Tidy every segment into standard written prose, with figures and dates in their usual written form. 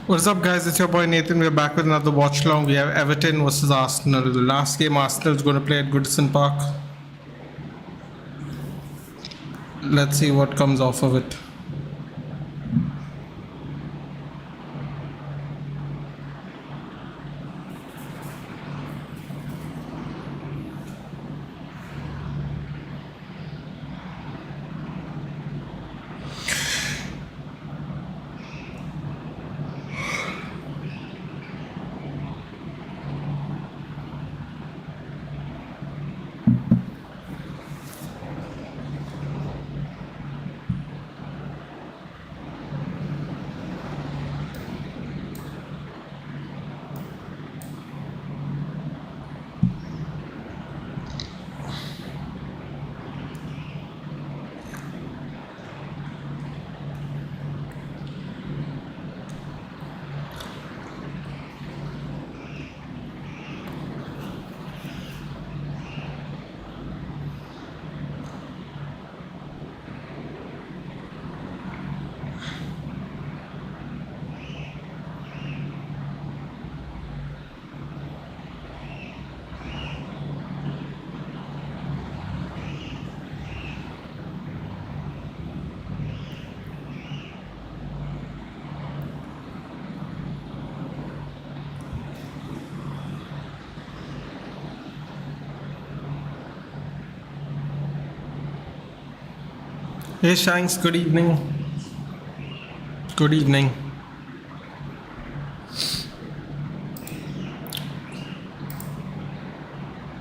What's up, guys? It's your boy Nathan. We're back with another watch-along. We have Everton versus Arsenal. The last game, Arsenal's going to play at Goodison Park. Let's see what comes off of it. Hey Shanks, good evening. Good evening.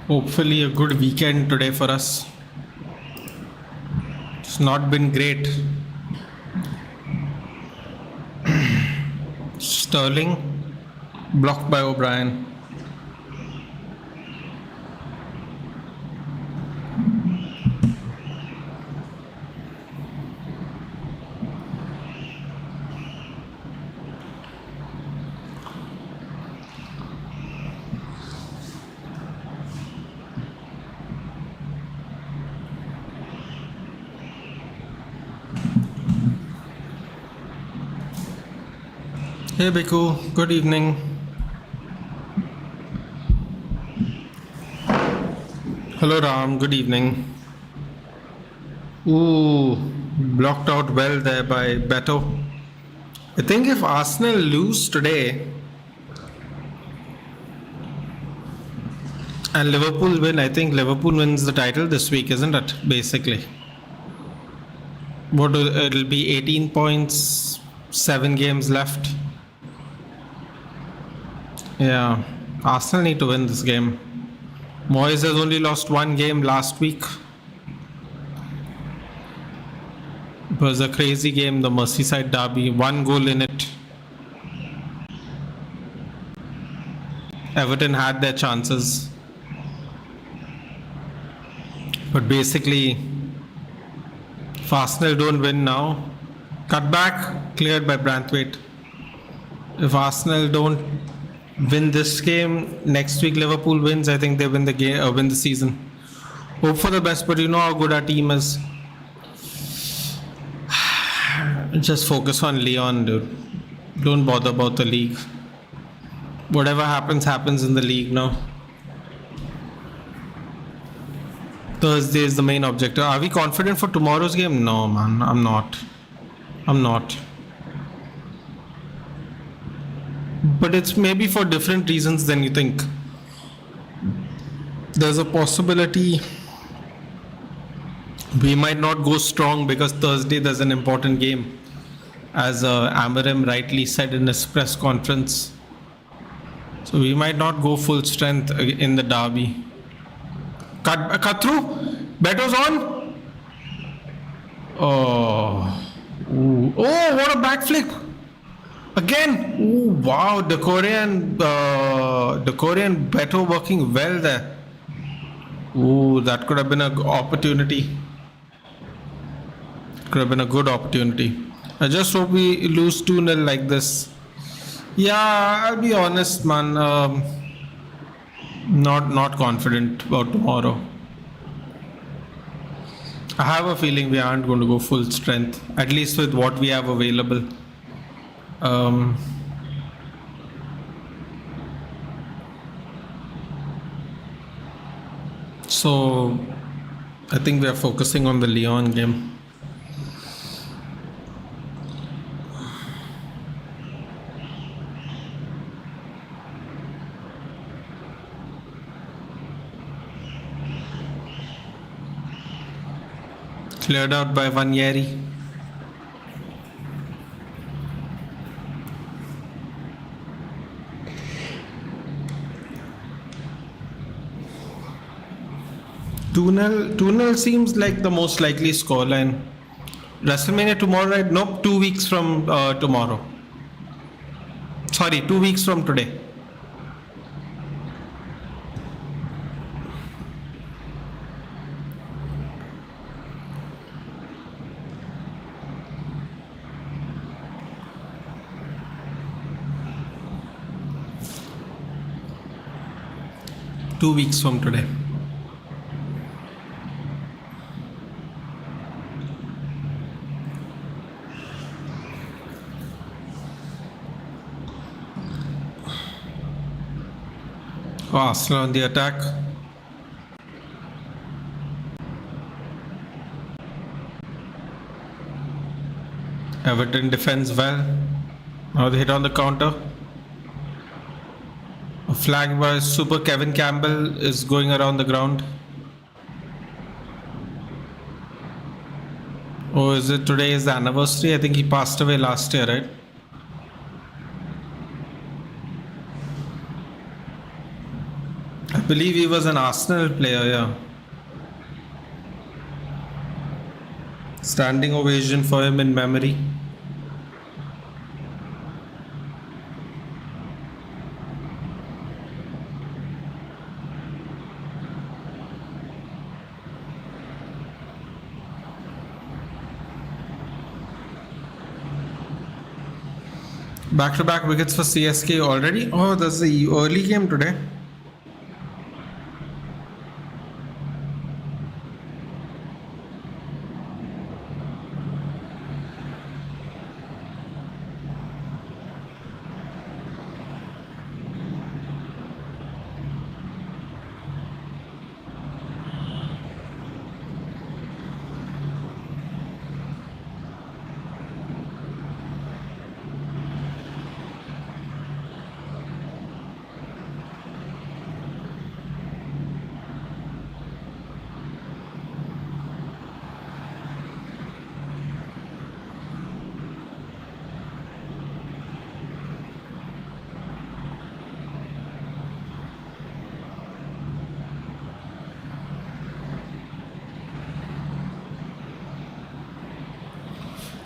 Hopefully a good weekend today for us. It's not been great. Sterling blocked by O'Brien. Hey Biku, good evening. Hello Ram, good evening. Ooh, blocked out well there by Beto. I think if Arsenal lose today and Liverpool win, I think Liverpool wins the title this week, isn't it? Basically. It'll be 18 points, 7 games left. Yeah, Arsenal need to win this game. MOYES has only lost 1 game last week. It was a crazy game, the Merseyside derby, 1 goal in it. Everton had their chances. But basically, if Arsenal don't win now, cut back, cleared by Branthwaite. If Arsenal don't win this game, next week Liverpool wins, I think they win the game, win the season. Hope for the best, but you know how good our team is. Just focus on Leon, dude. Don't bother about the league. Whatever happens, happens in the league now. Thursday is the main objective. Are we confident for tomorrow's game? No, man, I'm not. But it's maybe for different reasons than you think. There's a possibility we might not go strong because Thursday there's an important game, as Amarim rightly said in his press conference. So we might not go full strength in the derby. Cut through. Beto's on. Oh, what a back flick. Again, ooh, wow, the Korean Beto working well there. Ooh, that could have been an opportunity. Could have been a good opportunity. I just hope we lose 2-0 like this. Yeah, I'll be honest, man. Not confident about tomorrow. I have a feeling we aren't going to go full strength, at least with what we have available. So I think we are focusing on the Lyon game. Cleared out by Vanieri. Tunnel seems like the most likely scoreline. WrestleMania tomorrow, right? Nope, 2 weeks from tomorrow. Sorry, 2 weeks from today. Two weeks from today. Arsenal on the attack. Everton defends well. Now they hit on the counter. A flag by Super Kevin Campbell is going around the ground. Oh, is it today is the anniversary? I think he passed away last year, right? I believe he was an Arsenal player, yeah. Standing ovation for him in memory. Back-to-back wickets for CSK already? Oh, there's the early game today.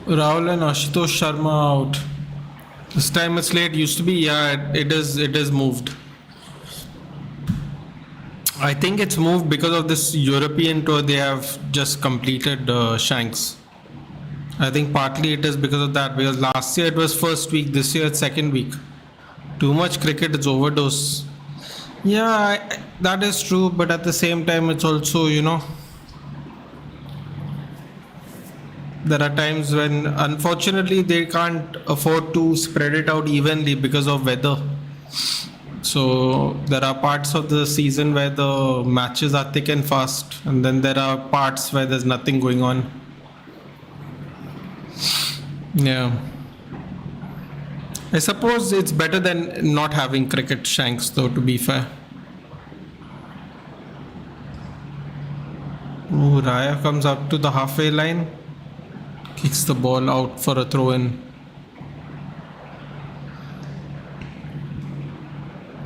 Rahul and Ashutosh Sharma out. This time it's late. Used to be, yeah, it is moved. I think it's moved because of this European tour they have just completed, Shanks. I think partly it is because of that, because last year it was first week, this year it's second week. Too much cricket, it's overdose. Yeah, that is true, but at the same time, it's also, there are times when unfortunately they can't afford to spread it out evenly because of weather. So there are parts of the season where the matches are thick and fast, and then there are parts where there's nothing going on. Yeah. I suppose it's better than not having cricket, Shanks, though, to be fair. Ooh, Raya comes up to the halfway line, kicks the ball out for a throw in.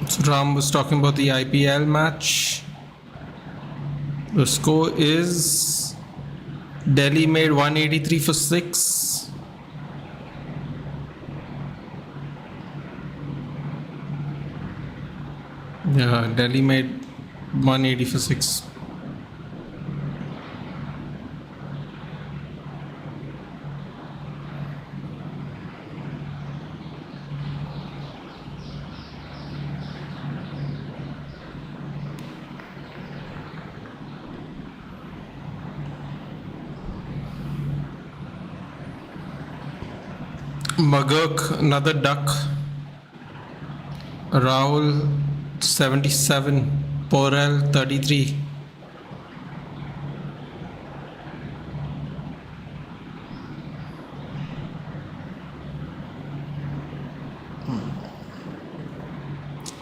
So Ram was talking about the IPL match. The score is Delhi made 183 for 6. Yeah, Delhi made 180 for 6. Magurk, another duck. Rahul, 77. Porel, 33.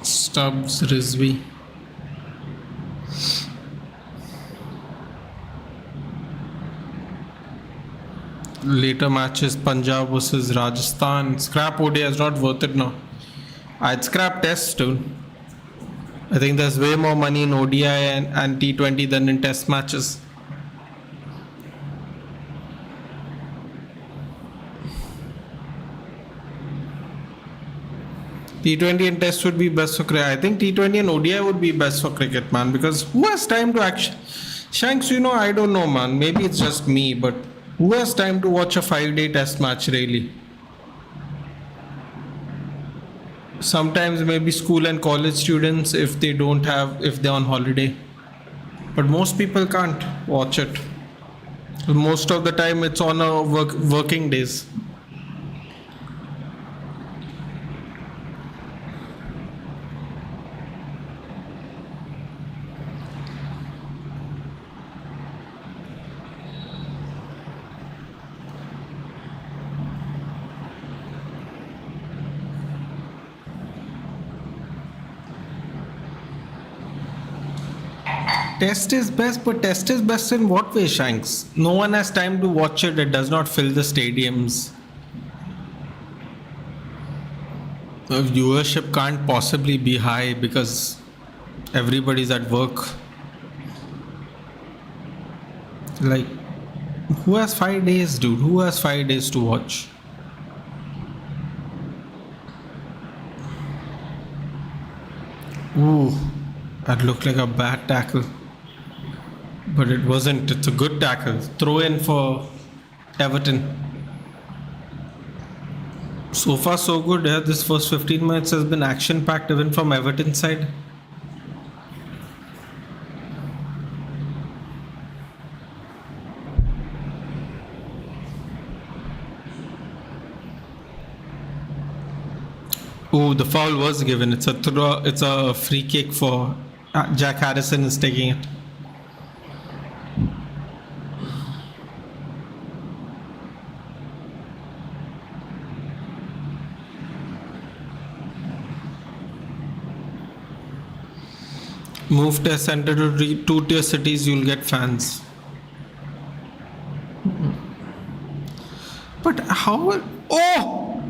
Stubbs, Rizvi. Later matches, Punjab versus Rajasthan. Scrap ODI is not worth it now. I'd scrap Test, dude. I think there's way more money in ODI and T20 than in Test matches. T20 and Test would be best for cricket. I think T20 and ODI would be best for cricket, man. Because who has time to actually... Shanks, I don't know, man. Maybe it's just me, but who has time to watch a 5-day Test match, really? Sometimes maybe school and college students if they're on holiday. But most people can't watch it. Most of the time it's on a working days. Test is best, but Test is best in what way, Shanks? No one has time to watch it. It does not fill the stadiums. The viewership can't possibly be high because everybody's at work. Like, who has 5 days, dude? Who has 5 days to watch? Ooh, that looked like a bad tackle. But it wasn't. It's a good tackle. Throw in for Everton. So far, so good. Yeah, this first 15 minutes has been action-packed even from Everton's side. Oh, the foul was given. It's a free kick for Jack Harrison is taking it. Move Test Center to 2-tier cities, you'll get fans. But how? Oh!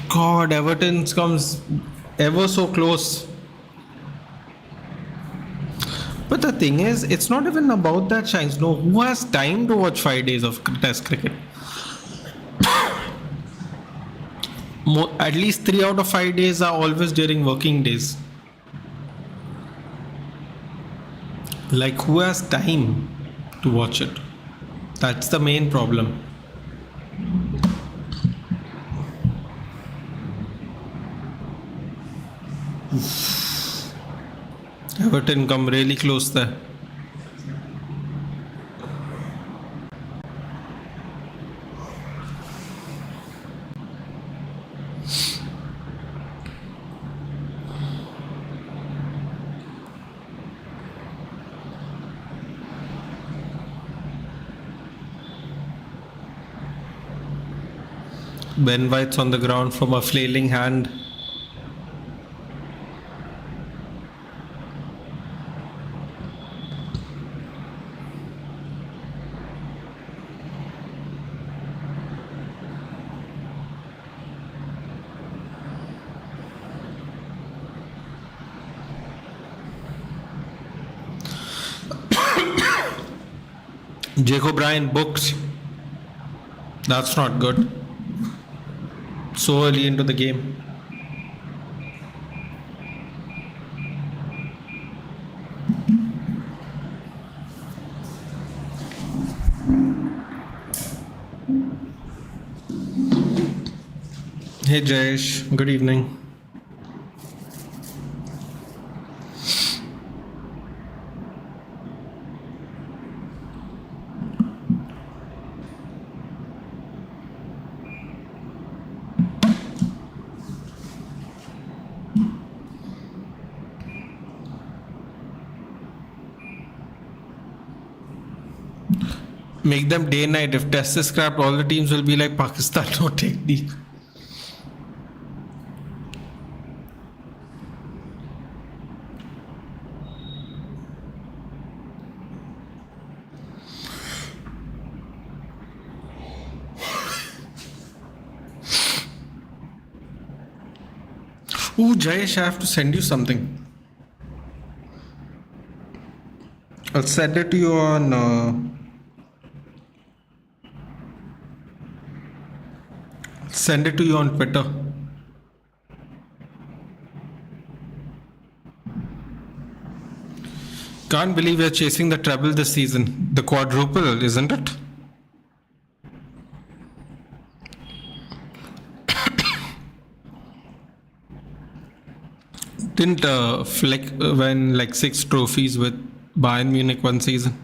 God, Everton comes ever so close. But the thing is, it's not even about that, Shines. No, who has time to watch 5 days of Test cricket? At least 3 out of 5 days are always during working days. Like, who has time to watch it? That's the main problem. Everton come really close there. Ben White's on the ground from a flailing hand. Jake O'Brien booked. That's not good. So early into the game. Hey Jayesh, good evening. Make them day night. If Test is scrapped, all the teams will be like Pakistan, no technique. Ooh, Jayesh, I have to send you something. I'll send it to you on. Send it to you on Twitter. Can't believe we're chasing the treble this season. The quadruple, isn't it? Didn't Flick win like 6 trophies with Bayern Munich one season?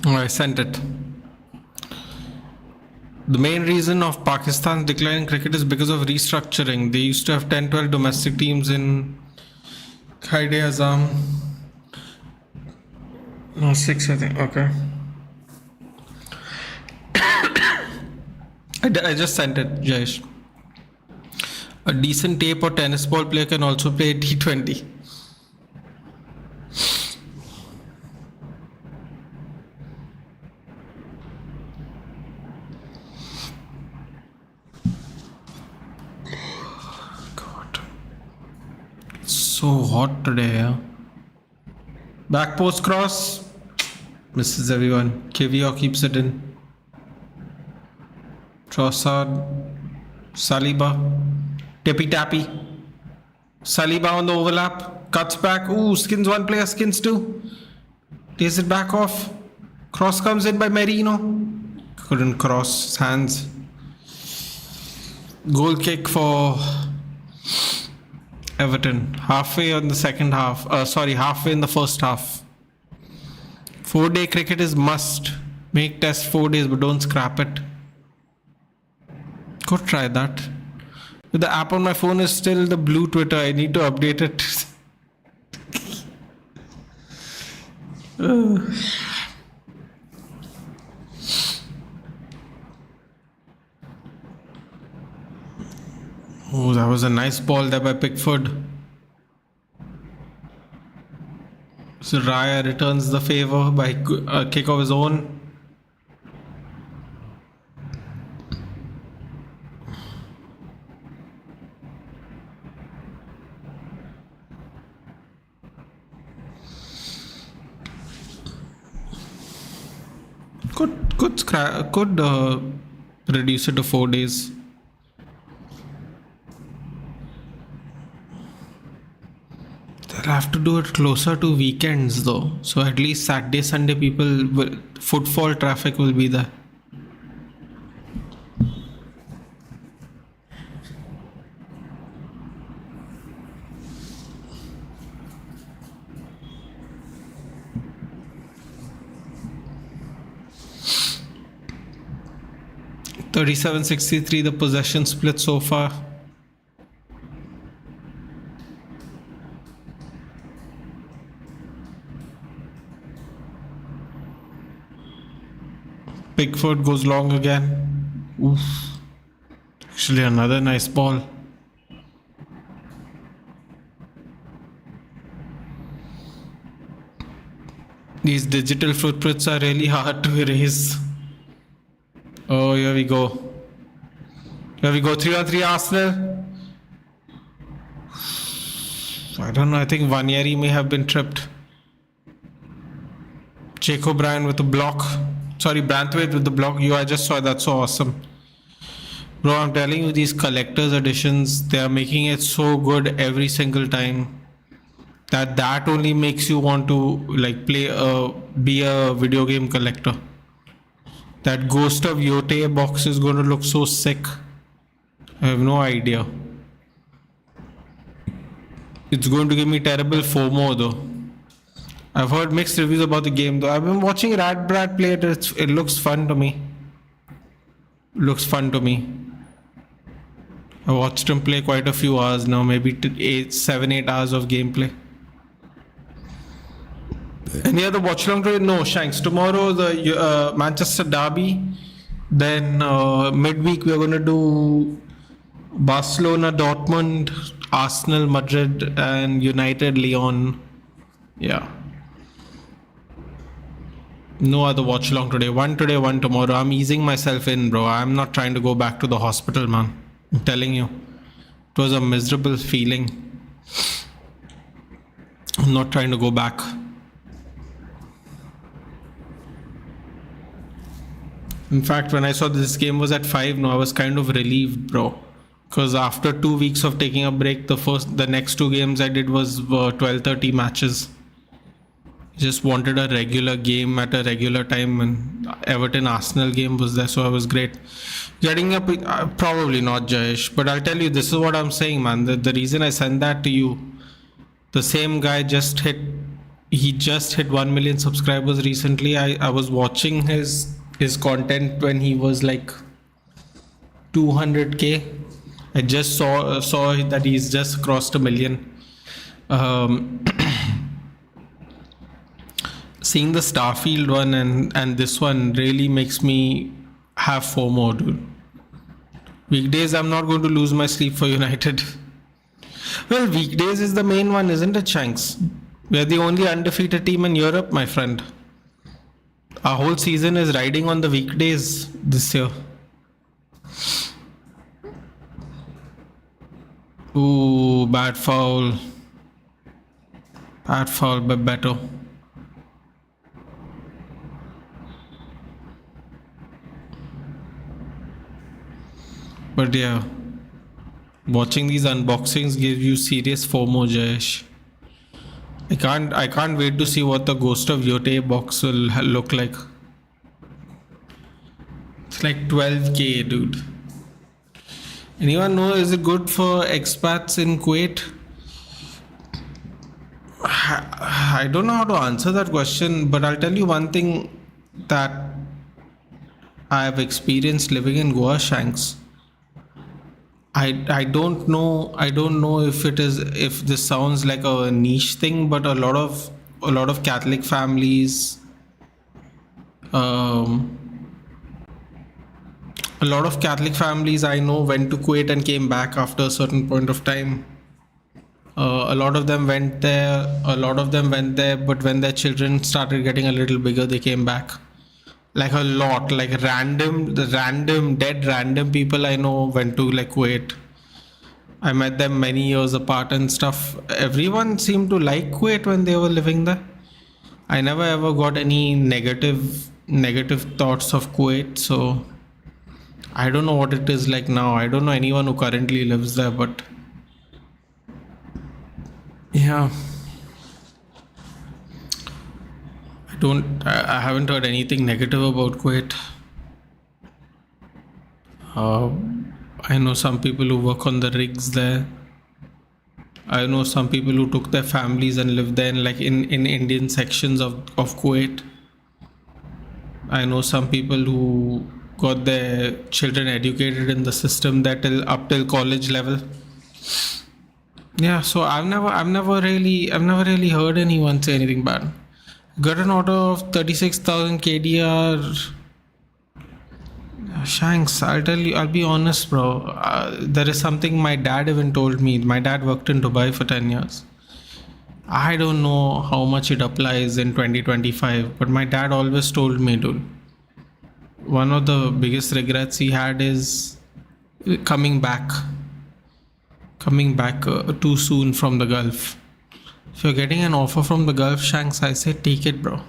Oh, I sent it. The main reason of Pakistan's decline in cricket is because of restructuring. They used to have 10-12 domestic teams in Quaid-e-Azam. No, 6 I think. Okay. I just sent it, Jayesh. A decent tape or tennis ball player can also play T20. So hot today, yeah. Back post cross. Misses everyone. KVO keeps it in. Trossard. Saliba. Tippy tappy. Saliba on the overlap. Cuts back. Ooh, skins one player, skins two. Takes it back off. Cross comes in by Merino. Couldn't cross his hands. Goal kick for Everton, halfway in the second half. Halfway in the first half. 4-day cricket is must. Make test 4 days, but don't scrap it. Could try that. But the app on my phone is still the blue Twitter. I need to update it. Oh, that was a nice ball there by Pickford. So Raya returns the favor by a kick of his own. Could reduce it to 4 days. They'll have to do it closer to weekends though. So at least Saturday, Sunday footfall traffic will be there. $37.63 the possession split so far. Pickford goes long again. Oof. Actually another nice ball. These digital footprints are really hard to erase. Oh, here we go. Where we go 3-on-3 Arsenal. I don't know. I think Vanieri may have been tripped. Jacob Bryan with the block. Sorry, Branthwaite with the block. I just saw that. So awesome. Bro, I'm telling you, these collector's editions, they are making it so good every single time that only makes you want to like be a video game collector. That Ghost of Yote box is going to look so sick. I have no idea. It's going to give me terrible FOMO though. I've heard mixed reviews about the game though. I've been watching Rad Brad play it. It looks fun to me. I watched him play quite a few hours now, maybe 7-8 hours of gameplay. Any other Watchalong today? No, Shanks. Tomorrow the Manchester Derby. Then midweek we're going to do Barcelona, Dortmund, Arsenal, Madrid, and United, Lyon. Yeah. No other Watchalong today. One today, one tomorrow. I'm easing myself in, bro. I'm not trying to go back to the hospital, man. I'm telling you. It was a miserable feeling. I'm not trying to go back. In fact, when I saw this game was at 5, I was kind of relieved, bro. Because after 2 weeks of taking a break, the next 2 games I did was 12:30 matches. Just wanted a regular game at a regular time, and Everton Arsenal game was there, so I was great. Getting up, probably not Jayesh, but I'll tell you, this is what I'm saying, man. The reason I sent that to you, the same guy just hit 1 million subscribers recently. I was watching his content when he was like 200k. I just saw that he's just crossed 1 million. Seeing the Starfield one and this one really makes me have FOMO, dude. Weekdays, I'm not going to lose my sleep for United. Well, weekdays is the main one, isn't it, Shanks? We're the only undefeated team in Europe, my friend. Our whole season is riding on the weekdays this year. Ooh, bad foul. Bad foul by Beto. But yeah, watching these unboxings gives you serious FOMO, Jayesh. I can't wait to see what the Ghost of Yote box will look like. It's like 12k, dude. Anyone know, is it good for expats in Kuwait? I don't know how to answer that question, but I'll tell you one thing that I have experienced living in Goa, Shanks. I don't know if this sounds like a niche thing, but a lot of Catholic families, I know went to Kuwait and came back after a certain point of time. A lot of them went there, but when their children started getting a little bigger, they came back. Like a lot, like dead random people I know went to like Kuwait. I met them many years apart and stuff. Everyone seemed to like Kuwait when they were living there. I never ever got any negative thoughts of Kuwait, so I don't know what it is like now. I don't know anyone who currently lives there, but yeah. I haven't heard anything negative about Kuwait. I know some people who work on the rigs there. I know some people who took their families and lived there in Indian sections of Kuwait. I know some people who got their children educated in the system that up till college level. Yeah, so I've never really heard anyone say anything bad. Got an order of 36,000 KDR. Shanks, I'll be honest, bro. There is something my dad even told me. My dad worked in Dubai for 10 years. I don't know how much it applies in 2025, but my dad always told me, dude, one of the biggest regrets he had is coming back too soon from the Gulf. If you're getting an offer from the Gulf, Shanks, I say take it, bro.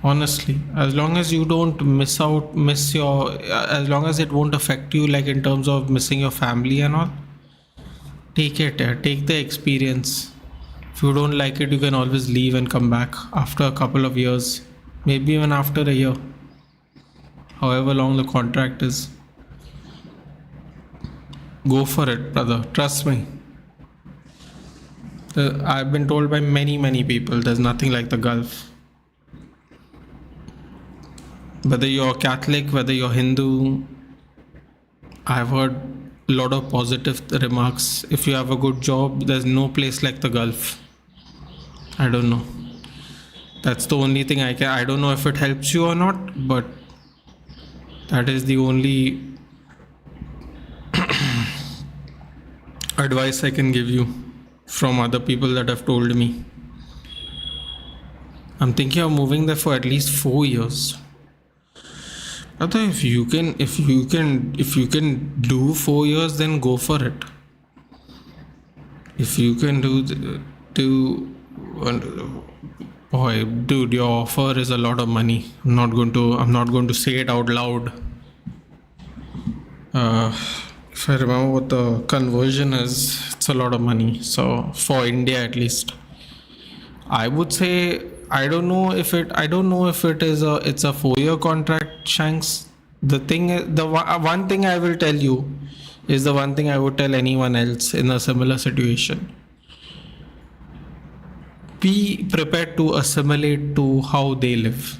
Honestly, as long as you don't miss your, as long as it won't affect you, like in terms of missing your family and all, take it. Take the experience. If you don't like it, you can always leave and come back after a couple of years, maybe even after a year, however long the contract is. Go for it, brother. Trust me. I've been told by many people there's nothing like the Gulf. Whether you're Catholic, whether you're Hindu, I've heard a lot of positive remarks. If you have a good job, there's no place like the Gulf. I don't know. That's the only thing I don't know if it helps you or not, but that is the only advice I can give you from other people that have told me. I'm thinking of moving there for at least 4 years. Brother, if you can do 4 years, then go for it. If you can boy, dude, your offer is a lot of money. I'm not going to say it out loud. If I remember what the conversion is, it's a lot of money. So for India at least, I would say I don't know if it is it's a 4-year contract, Shanks. The one thing I will tell you is the one thing I would tell anyone else in a similar situation. Be prepared to assimilate to how they live.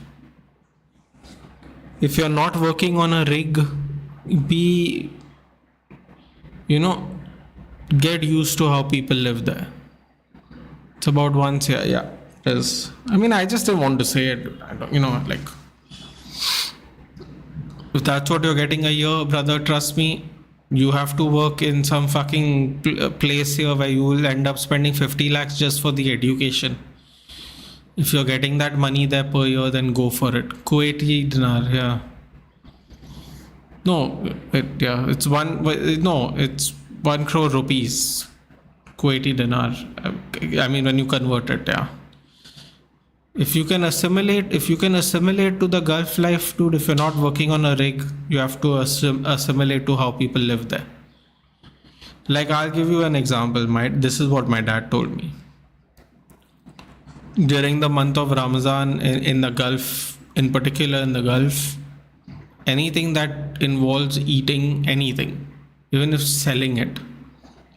If you're not working on a rig, get used to how people live there. It's about once, yeah. I just didn't want to say it. If that's what you're getting a year, brother, trust me, you have to work in some fucking place here where you will end up spending 50 lakhs just for the education. If you're getting that money there per year, then go for it. Kuwaiti dinar, yeah. It's 1 crore rupees. Kuwaiti dinar. When you convert it, yeah. If you can assimilate to the Gulf life, dude, if you're not working on a rig, you have to assimilate to how people live there. Like, I'll give you an example. This is what my dad told me. During the month of Ramadan in the Gulf, in particular in the Gulf, anything that involves eating anything, even if selling it,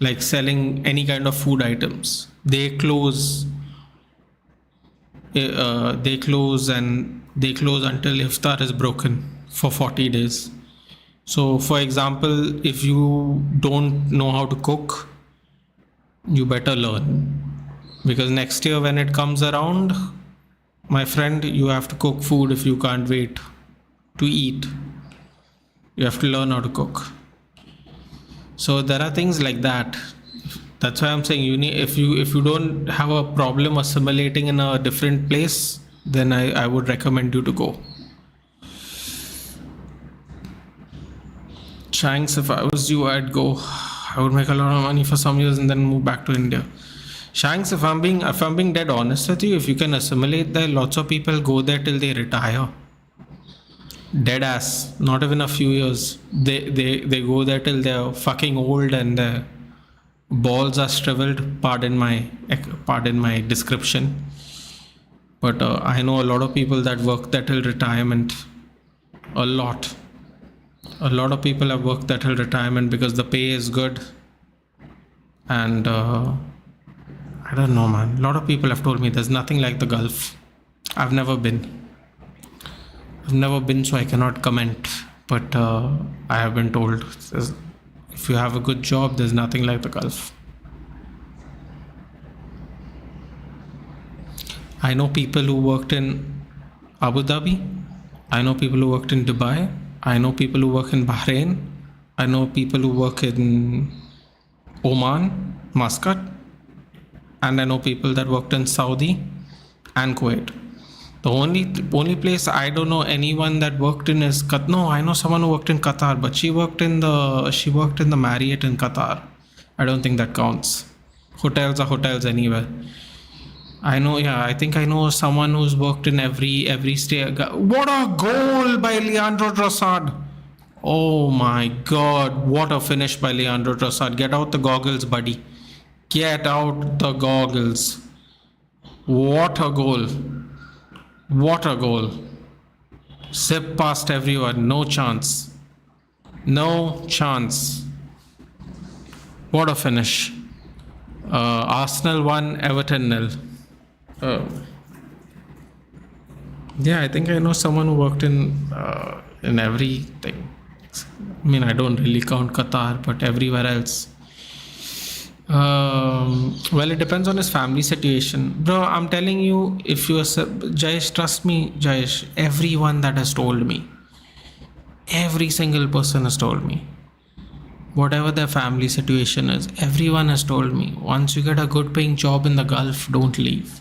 like selling any kind of food items, they close until iftar is broken for 40 days. So for example, if you don't know how to cook, you better learn, because next year when it comes around, my friend, you have to cook food. If you can't wait to eat, you have to learn how to cook. So there are things like that. That's why I'm saying if you don't have a problem assimilating in a different place, then I would recommend you to go. Shanks, if I was you, I'd go. I would make a lot of money for some years and then move back to India. Shanks, if I'm being dead honest with you, if you can assimilate there, lots of people go there till they retire. Dead ass. Not even a few years. They go there till they're fucking old and their balls are shriveled. Pardon my description. But I know a lot of people that work there till retirement. A lot of people have worked there till retirement because the pay is good. And I don't know, man. A lot of people have told me there's nothing like the Gulf. I've never been, so I cannot comment. But I have been told, if you have a good job, there's nothing like the Gulf. I know people who worked in Abu Dhabi. I know people who worked in Dubai. I know people who work in Bahrain. I know people who work in Oman, Muscat. And I know people that worked in Saudi and Kuwait. The only place I don't know anyone that worked in is Qatar. No, I know someone who worked in Qatar, but she worked in the Marriott in Qatar. I don't think that counts. Hotels are hotels anywhere. I know, yeah. I think I know someone who's worked in every state. What a goal by Leandro Trossard! Oh my God! What a finish by Leandro Trossard. Get out the goggles, buddy. Get out the goggles. What a goal! What a goal! Zip past everyone. No chance. No chance. What a finish. Arsenal 1, Everton 0. Yeah, I think I know someone who worked in everything. I mean, I don't really count Qatar, but everywhere else. Well, it depends on his family situation, bro. I'm telling you, if you are Jayesh, trust me, Jayesh. Everyone that has told me, every single person has told me, whatever their family situation is, everyone has told me, once you get a good paying job in the Gulf, don't leave.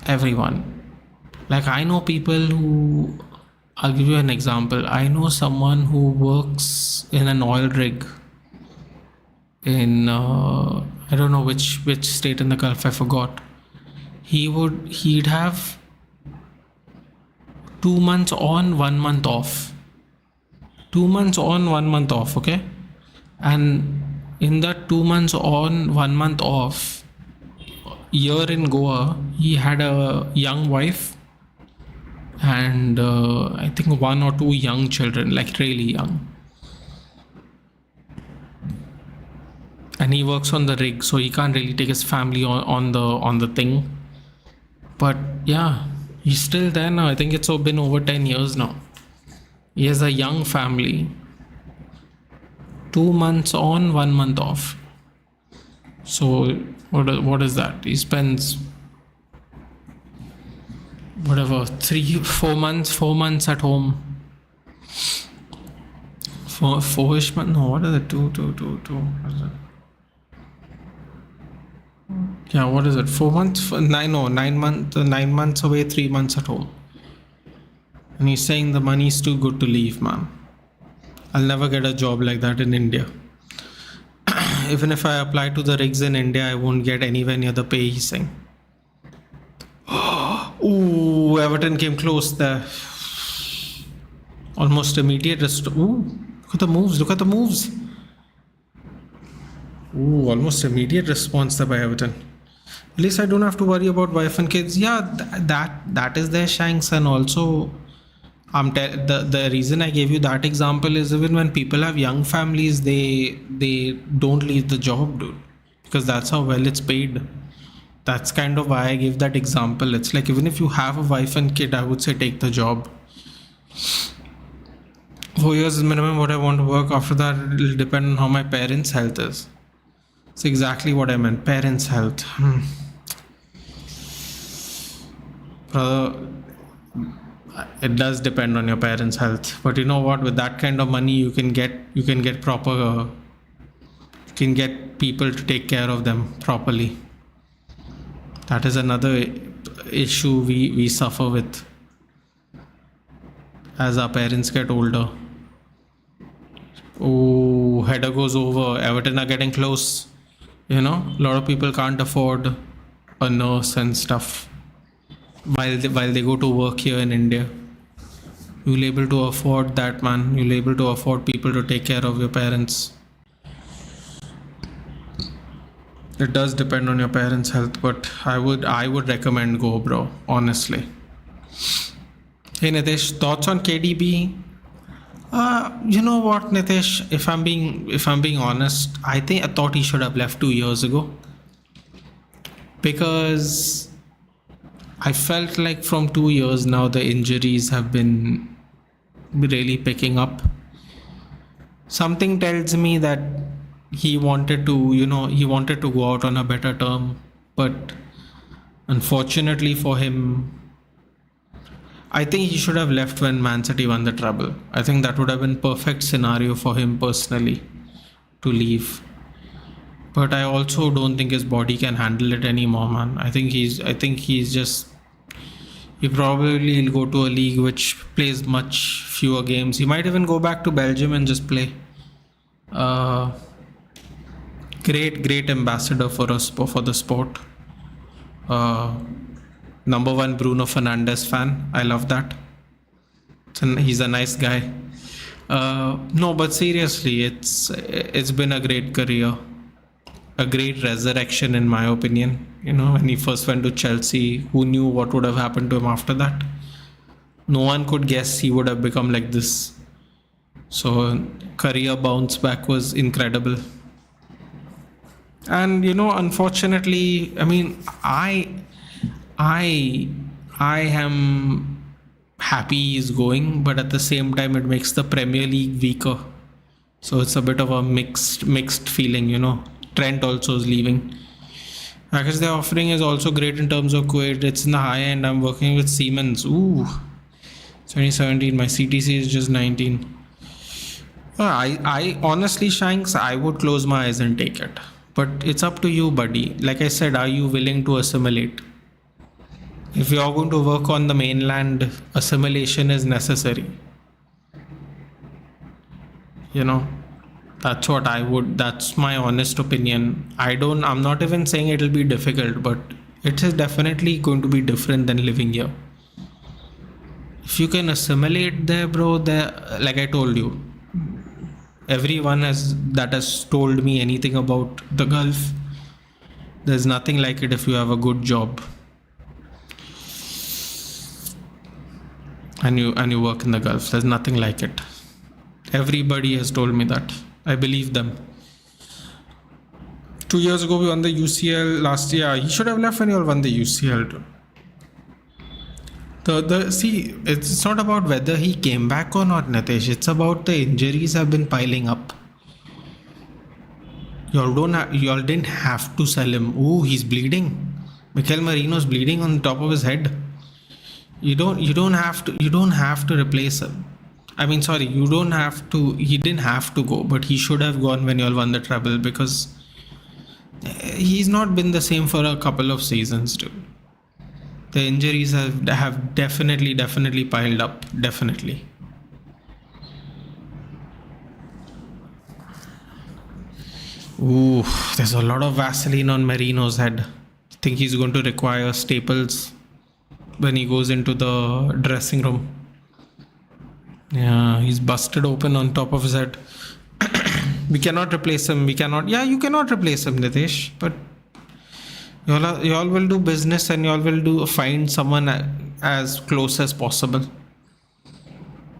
Everyone. Like, I know people who, I'll give you an example. I know someone who works in an oil rig in I don't know which state in the Gulf, I forgot. He'd have 2 months on, 1 month off. 2 months on, 1 month off, okay? And in that 2 months on, 1 month off, year in Goa, he had a young wife and I think 1 or 2 young children, like really young. And he works on the rig, so he can't really take his family on the thing. But yeah, he's still there now. I think it's been over 10 years now. He has a young family. 2 months on, 1 month off. So what is that? He spends whatever 4 months at home. 4ish months. No, what is it? Two. What is it? Yeah, what is it? 4 months? 9 months. 9 months away, 3 months at home. And he's saying the money's too good to leave, man. I'll never get a job like that in India. Even if I apply to the rigs in India, I won't get anywhere near the pay he's saying. Ooh, Everton came close there. Almost immediate Ooh, look at the moves. Ooh, almost immediate response there by Everton. At least I don't have to worry about wife and kids. Yeah, that is their shanks. And also, the reason I gave you that example is even when people have young families, they don't leave the job, dude, because that's how well it's paid. That's kind of why I gave that example. It's like, even if you have a wife and kid, I would say take the job. 4 years is minimum what I want to work. After that, it'll depend on how my parents' health is. It's exactly what I meant. Parents' health. Brother, it does depend on your parents' health. But you know what? With that kind of money, you can get proper. You can get people to take care of them properly. That is another issue we suffer with as our parents get older. Oh, header goes over. Everton are getting close. You know, a lot of people can't afford a nurse and stuff while they go to work here in India. You'll able to afford that, man. You'll able to afford people to take care of your parents. It does depend on your parents' health, but I would recommend go, bro. Honestly. Hey Nitesh, thoughts on KDB? You know what, Nitesh? If I'm being honest, I thought he should have left 2 years ago, because I felt like from 2 years now the injuries have been really picking up. Something tells me that he wanted to go out on a better term, but unfortunately for him, I think he should have left when Man City won the treble. I think that would have been perfect scenario for him personally to leave. But I also don't think his body can handle it anymore, man. I think he's just He probably will go to a league which plays much fewer games. He might even go back to Belgium and just play. Uh, great ambassador for us for the sport. Number one Bruno Fernandes fan. I love that. He's a nice guy. No, but seriously, it's been a great career, a great resurrection in my opinion. When he first went to Chelsea, who knew what would have happened to him after that? No one could guess he would have become like this. So career bounce back was incredible. And unfortunately, I mean, I am happy he's going, but at the same time it makes the Premier League weaker. So it's a bit of a mixed feeling. Trent also is leaving. Package they're offering is also great in terms of Kuwait. It's in the high end. I'm working with Siemens. Ooh, 2017. My CTC is just 19. I honestly, Shanks, I would close my eyes and take it. But it's up to you, buddy. Like I said, are you willing to assimilate? If you're going to work on the mainland, assimilation is necessary. That's what that's my honest opinion. I'm not even saying it'll be difficult, but it is definitely going to be different than living here. If you can assimilate there, bro, like I told you, everyone that has told me anything about the Gulf, there's nothing like it if you have a good job and you work in the Gulf. There's nothing like it. Everybody has told me that. I believe them. 2 years ago we won the UCL. Last year he should have left when you all won the UCL too. See, it's not about whether he came back or not, Nitesh. It's about the injuries have been piling up. Y'all didn't have to sell him. Ooh, he's bleeding. Mikel Merino's bleeding on the top of his head. You don't have to replace him. I mean, sorry, you don't have to. He didn't have to go, but he should have gone when you all won the treble, because he's not been the same for a couple of seasons, dude. The injuries have definitely piled up. Definitely. Ooh, there's a lot of Vaseline on Merino's head. I think he's going to require staples when he goes into the dressing room. Yeah, he's busted open on top of his head. We cannot replace him. You cannot replace him, Nitesh. But y'all will do business and y'all will find someone as close as possible.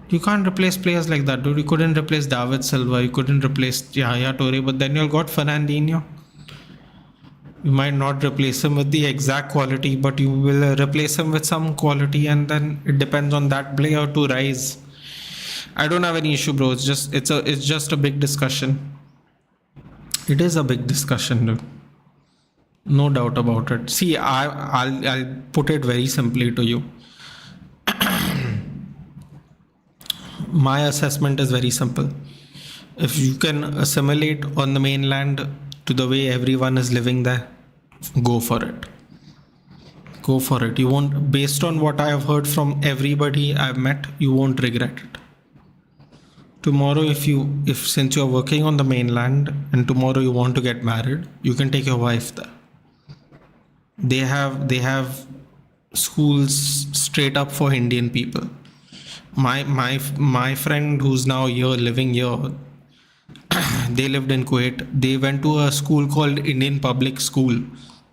You can't replace players like that, dude. You couldn't replace David Silva. You couldn't replace Yaya Toure. But then you all got Fernandinho. You might not replace him with the exact quality, but you will replace him with some quality, and then it depends on that player to rise. I don't have any issue, bro. It's just a big discussion. It is a big discussion, dude. No doubt about it. See, I'll put it very simply to you. My assessment is very simple. If you can assimilate on the mainland to the way everyone is living there, go for it. Go for it. You won't, based on what I have heard from everybody I've met, you won't regret it. Tomorrow, if since you're working on the mainland and tomorrow you want to get married, you can take your wife there. They have schools straight up for Indian people. My friend who's now here, living here, they lived in Kuwait. They went to a school called Indian Public School.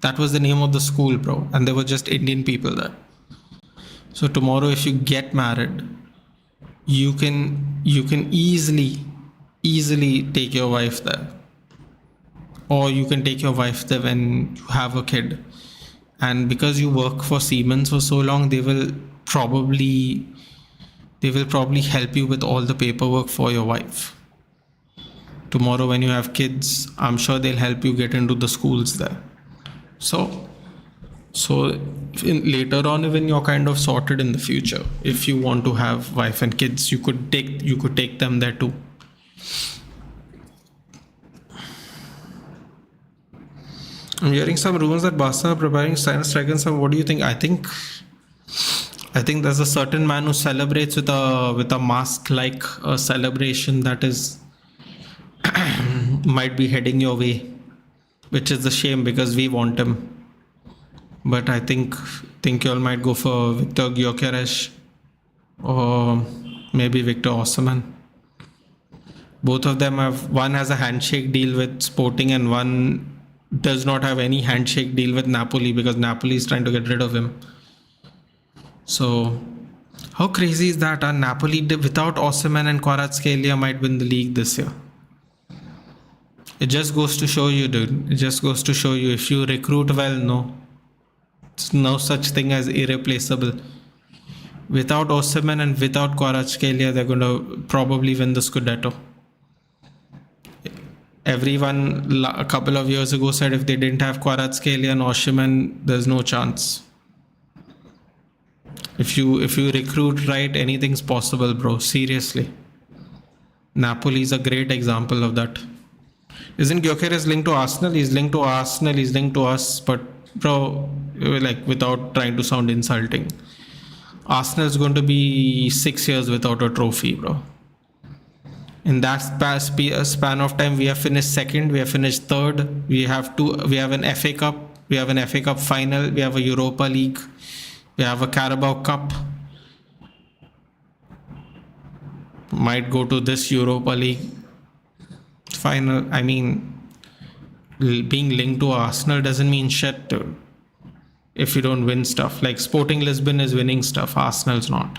That was the name of the school, bro. And there were just Indian people there. So tomorrow, if you get married, you can easily take your wife there. Or you can take your wife there when you have a kid. And because you work for Siemens for so long, they will probably help you with all the paperwork for your wife. Tomorrow when you have kids, I'm sure they'll help you get into the schools there. So later on, when you're kind of sorted in the future, if you want to have wife and kids, you could take them there too. I'm hearing some rumors that Barca are preparing sign striker. What do you think? I think I think there's a certain man who celebrates with a mask like a celebration that is might be heading your way, which is a shame because we want him. But I think you all might go for Victor Gyökeres or maybe Victor Osimhen. Both of them one has a handshake deal with Sporting and one does not have any handshake deal with Napoli because Napoli is trying to get rid of him. So how crazy is that? Napoli without Osimhen and Kvaratskhelia might win the league this year. It just goes to show you, dude. It just goes to show you if you recruit well, no. There's no such thing as irreplaceable. Without Osimhen and without Kvaratskhelia, they're going to probably win the Scudetto. Everyone a couple of years ago said if they didn't have Kvaratskhelia and Osimhen, there's no chance. If you recruit right, anything's possible, bro. Seriously. Napoli is a great example of that. Isn't Gyökeres linked to Arsenal? He's linked to Arsenal, he's linked to us. But, bro, like without trying to sound insulting, Arsenal's going to be 6 years without a trophy, bro. In that span of time, we have finished second, we have finished third, we have an FA Cup, we have an FA Cup final, we have a Europa League, we have a Carabao Cup. Might go to this Europa League final. I mean, being linked to Arsenal doesn't mean shit, dude. If you don't win stuff. Like Sporting Lisbon is winning stuff, Arsenal's not.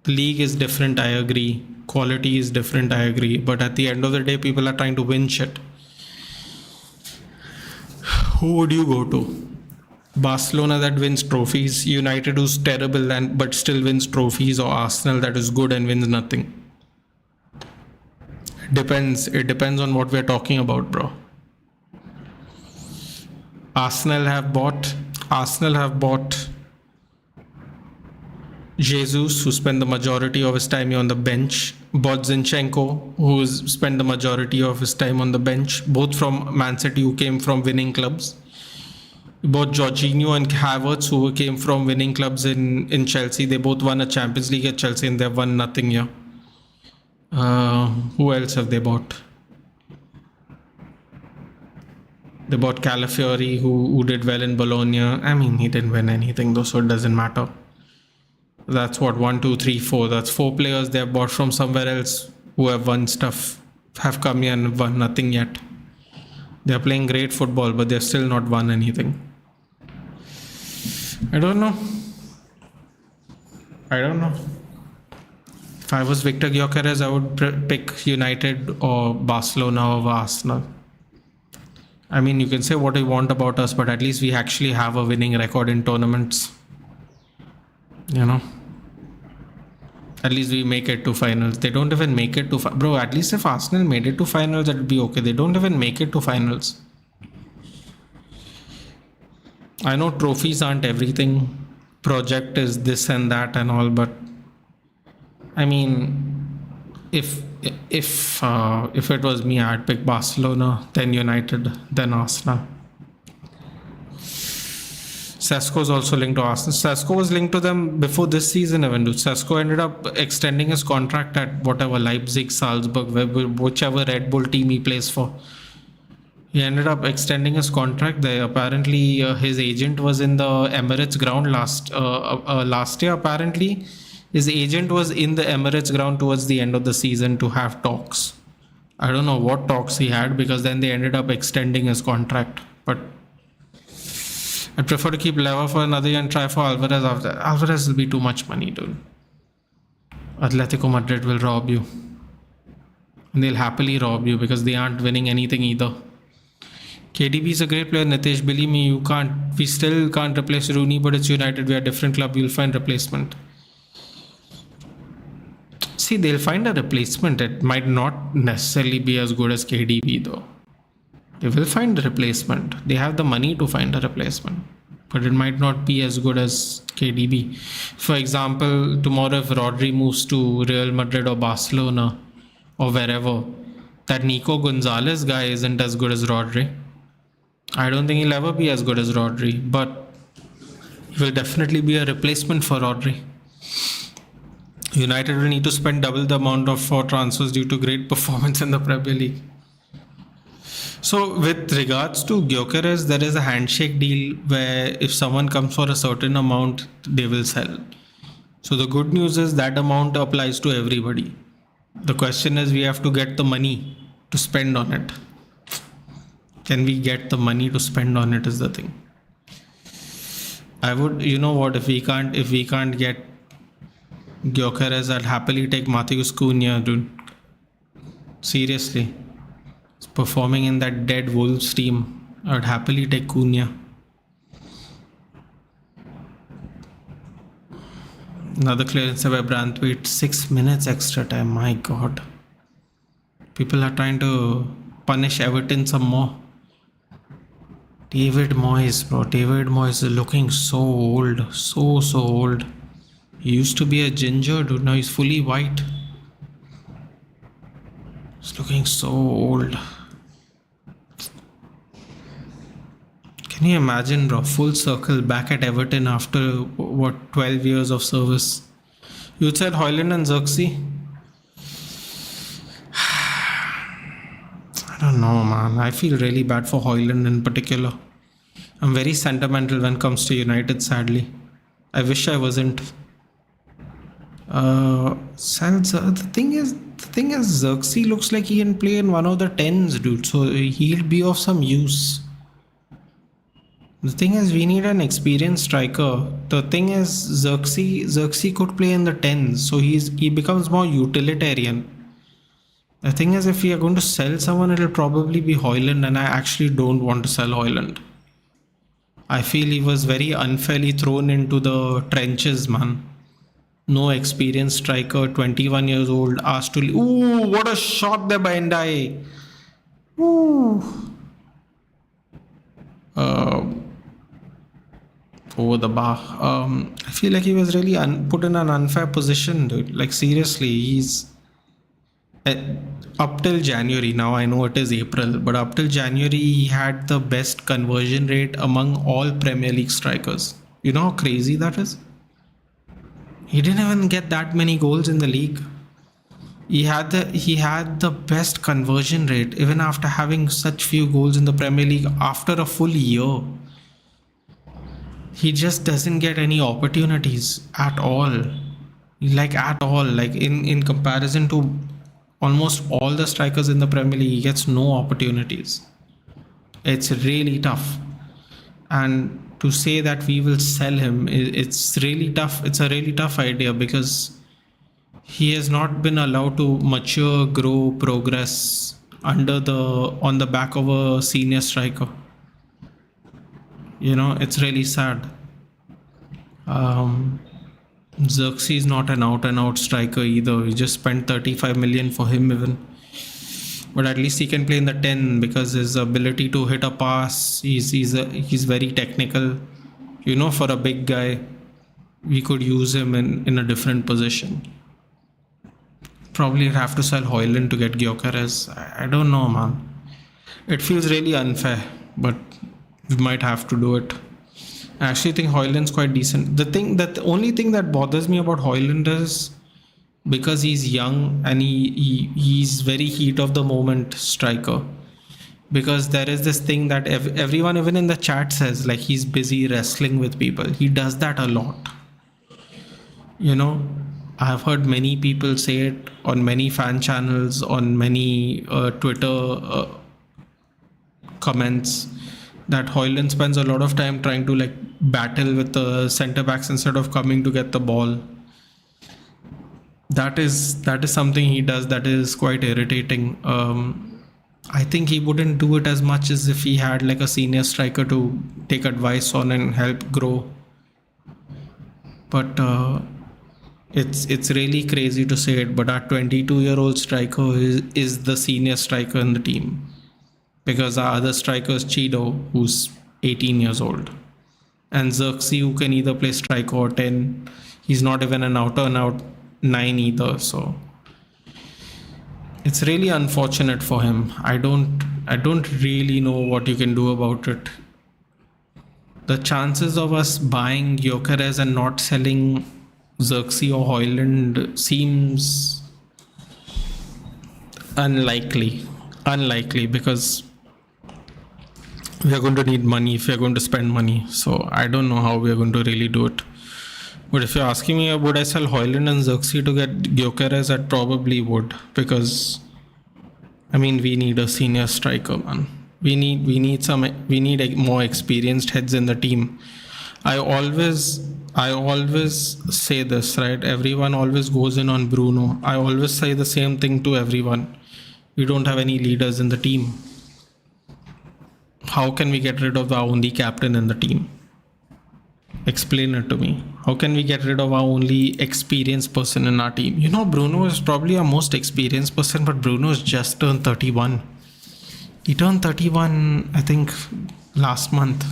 The league is different, I agree. Quality is different, I agree. But at the end of the day, people are trying to win shit. Who would you go to? Barcelona that wins trophies, United who's terrible but still wins trophies, or Arsenal that is good and wins nothing? It depends on what we're talking about, bro. Arsenal have bought Jesus, who spent the majority of his time on the bench. Bought Zinchenko, who's spent the majority of his time on the bench. Both from Man City, who came from winning clubs. Both Jorginho and Havertz, who came from winning clubs in Chelsea. They both won a Champions League at Chelsea and they've won nothing here. Who else have they bought? They bought Calafiori, who did well in Bologna. I mean, he didn't win anything though, so it doesn't matter. That's what, 1, 2, 3, 4. That's 4 players they have bought from somewhere else who have won stuff, have come here and won nothing yet. They're playing great football, but they've still not won anything. I don't know. If I was Victor Gyökeres, I would pick United or Barcelona over Arsenal. I mean, you can say what you want about us, but at least we actually have a winning record in tournaments. You know? At least we make it to finals. They don't even make it to... Bro, at least if Arsenal made it to finals, that would be okay. They don't even make it to finals. I know trophies aren't everything. Project is this and that and all, but... I mean, if it was me, I'd pick Barcelona, then United, then Arsenal. Sesko is also linked to Arsenal. Sesko was linked to them before this season even. Sesko ended up extending his contract at whatever, Leipzig, Salzburg, whichever Red Bull team he plays for. He ended up extending his contract there. Apparently, his agent was in the Emirates ground last year. Apparently, his agent was in the Emirates ground towards the end of the season to have talks. I don't know what talks he had, because then they ended up extending his contract. But I'd prefer to keep Leva for another year and try for Alvarez after. Alvarez will be too much money, dude. Atletico Madrid will rob you. And they'll happily rob you because they aren't winning anything either. KDB is a great player, Nitesh. Believe me, we still can't replace Rooney, but it's United. We are a different club. You'll find replacement. See, they'll find a replacement. It might not necessarily be as good as KDB though. They will find a replacement. They have the money to find a replacement. But it might not be as good as KDB. For example, tomorrow if Rodri moves to Real Madrid or Barcelona or wherever, that Nico Gonzalez guy isn't as good as Rodri. I don't think he'll ever be as good as Rodri. But will definitely be a replacement for Rodri. United will need to spend double the amount for transfers due to great performance in the Premier League. So, with regards to Gyökeres, there is a handshake deal where if someone comes for a certain amount, they will sell. So, the good news is that amount applies to everybody. The question is, we have to get the money to spend on it. Can we get the money to spend on it? Is the thing. I would, you know what, if we can't get Gyökeres, I'd happily take Matheus Cunha, dude. Seriously. He's performing in that dead Wolves team. I'd happily take Cunha. Another clearance by Branthwaite. 6 minutes extra time. My God. People are trying to punish Everton some more. David Moyes, bro. David Moyes is looking so old. So old. He used to be a ginger, dude. Now he's fully white. He's looking so old. Can you imagine, bro? Full circle back at Everton after, what, 12 years of service. You said Højlund and Xerxes? I don't know, man. I feel really bad for Højlund in particular. I'm very sentimental when it comes to United, sadly. I wish I wasn't. The thing is, Xerxes looks like he can play in one of the 10s, dude. So he'll be of some use. The thing is, we need an experienced striker. The thing is, Xerxes could play in the 10s, so he becomes more utilitarian. The thing is, if we are going to sell someone, it'll probably be Højlund, and I actually don't want to sell Højlund. I feel he was very unfairly thrown into the trenches, man. No experienced striker, 21 years old, asked to leave. Ooh, what a shot there by Ndai. Ooh. Over the bar. I feel like he was really put in an unfair position, dude. Like, seriously, he's up till January. Now I know it is April, but up till January he had the best conversion rate among all Premier League strikers. You know how crazy that is? He didn't even get that many goals in the league. He had the best conversion rate even after having such few goals in the Premier League after a full year. He just doesn't get any opportunities at all. Like in comparison to almost all the strikers in the Premier League, he gets no opportunities. It's really tough. And to say that we will sell him, it's really tough. It's a really tough idea because he has not been allowed to mature, grow, progress on the back of a senior striker. You know, it's really sad. Xerxes is not an out-and-out striker either. We just spent 35 million for him even. But at least he can play in the 10 because his ability to hit a pass, he's very technical. You know, for a big guy, we could use him in a different position. Probably have to sell Højlund to get Gyökeres. I don't know, man. It feels really unfair, but we might have to do it. I actually think Højlund's quite decent. The only thing that bothers me about Højlund is because he's young and he's very heat of the moment striker. Because there is this thing that everyone, even in the chat, says like he's busy wrestling with people. He does that a lot. You know, I've heard many people say it on many fan channels, on many Twitter comments, that Højlund spends a lot of time trying to like battle with the centre backs instead of coming to get the ball. That is something he does that is quite irritating. I think he wouldn't do it as much as if he had like a senior striker to take advice on and help grow. But it's really crazy to say it, but our 22-year-old striker is the senior striker in the team. Because our other striker is Chido, who's 18 years old. And Xerxes, who can either play striker or 10. He's not even an out-and-out 9 either. So it's really unfortunate for him. I don't really know what you can do about it. The chances of us buying Gyökeres and not selling Xerxes or Højlund seems unlikely. Unlikely, because we are going to need money if we are going to spend money. So I don't know how we are going to really do it. But if you're asking me, would I sell Højlund and Xerxes to get Gyökeres? I probably would, because I mean, we need a senior striker, man. We need more experienced heads in the team. I always say this, right? Everyone always goes in on Bruno. I always say the same thing to everyone. We don't have any leaders in the team. How can we get rid of the only captain in the team? Explain it to me. How can we get rid of our only experienced person in our team? Bruno is probably our most experienced person, but Bruno has just turned 31. He turned 31, I think, last month.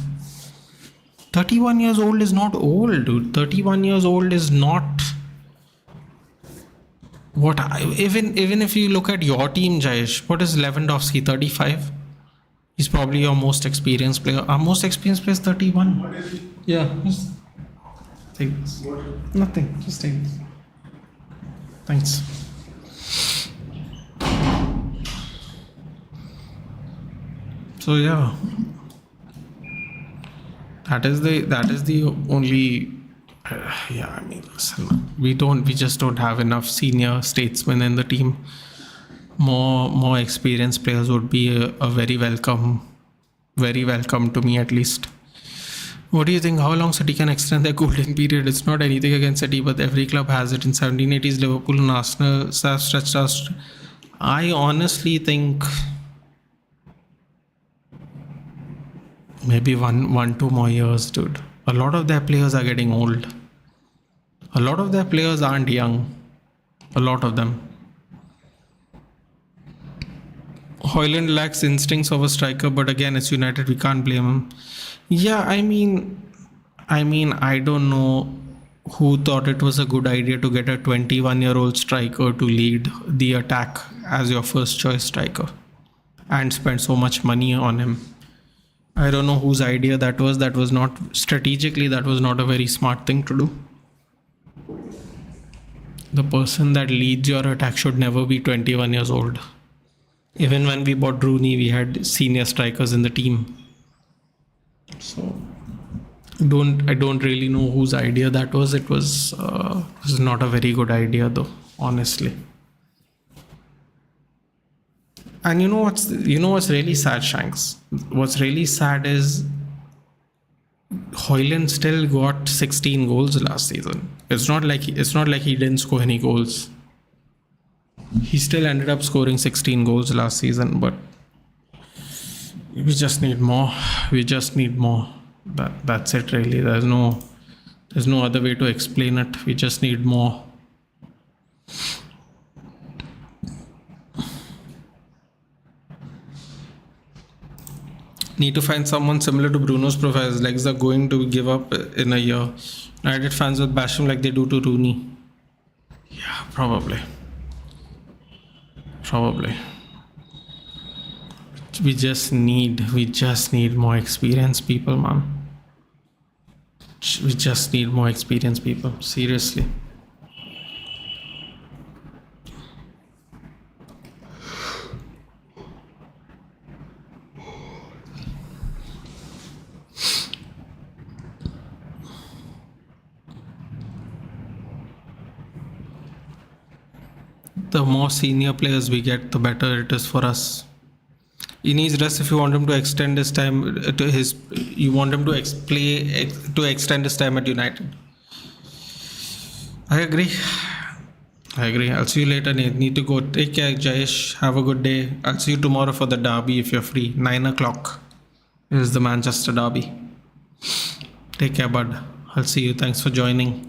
31 years old is not old, dude. 31 years old is not... Even if you look at your team, Jayesh, what is Lewandowski, 35? He's probably your most experienced player. Our most experienced player is 31. What is it? Yeah, just take this. What? Nothing, just take this. Thanks. So yeah, that is the only. Yeah, I mean, listen, we just don't have enough senior statesmen in the team. More experienced players would be a very welcome to me, at least. What do you think? How long City can extend their golden period? It's not anything against City, but every club has it. In 1780s, Liverpool and Arsenal have stretched us. I honestly think maybe one, 2 more years, dude. A lot of their players are getting old. A lot of their players aren't young. A lot of them. Højlund lacks instincts of a striker, but again, it's United. We can't blame him. Yeah, I mean, I don't know who thought it was a good idea to get a 21-year-old striker to lead the attack as your first choice striker and spend so much money on him. I don't know whose idea that was. That was not strategically. That was not a very smart thing to do. The person that leads your attack should never be 21 years old. Even when we bought Rooney, we had senior strikers in the team. So I don't really know whose idea that was. It was not a very good idea, though, honestly. And you know what's really sad, Shanks? What's really sad is Højlund still got 16 goals last season. It's not like he didn't score any goals. He still ended up scoring 16 goals last season, but we just need more. That's it, really. There's no other way to explain it. We just need more. Need to find someone similar to Bruno's profile. His legs are going to give up in a year. United fans will bash him like they do to Rooney. Yeah, probably. We just need more experienced people, man. We just need more experienced people. Seriously. The more senior players we get, the better it is for us. He needs rest if you want him to extend his time you want him to extend his time at United. I agree. I'll see you later, Nate. Need to go. Take care, Jayesh. Have a good day. I'll see you tomorrow for the derby if you're free. 9 o'clock is the Manchester derby. Take care, bud. I'll see you. Thanks for joining.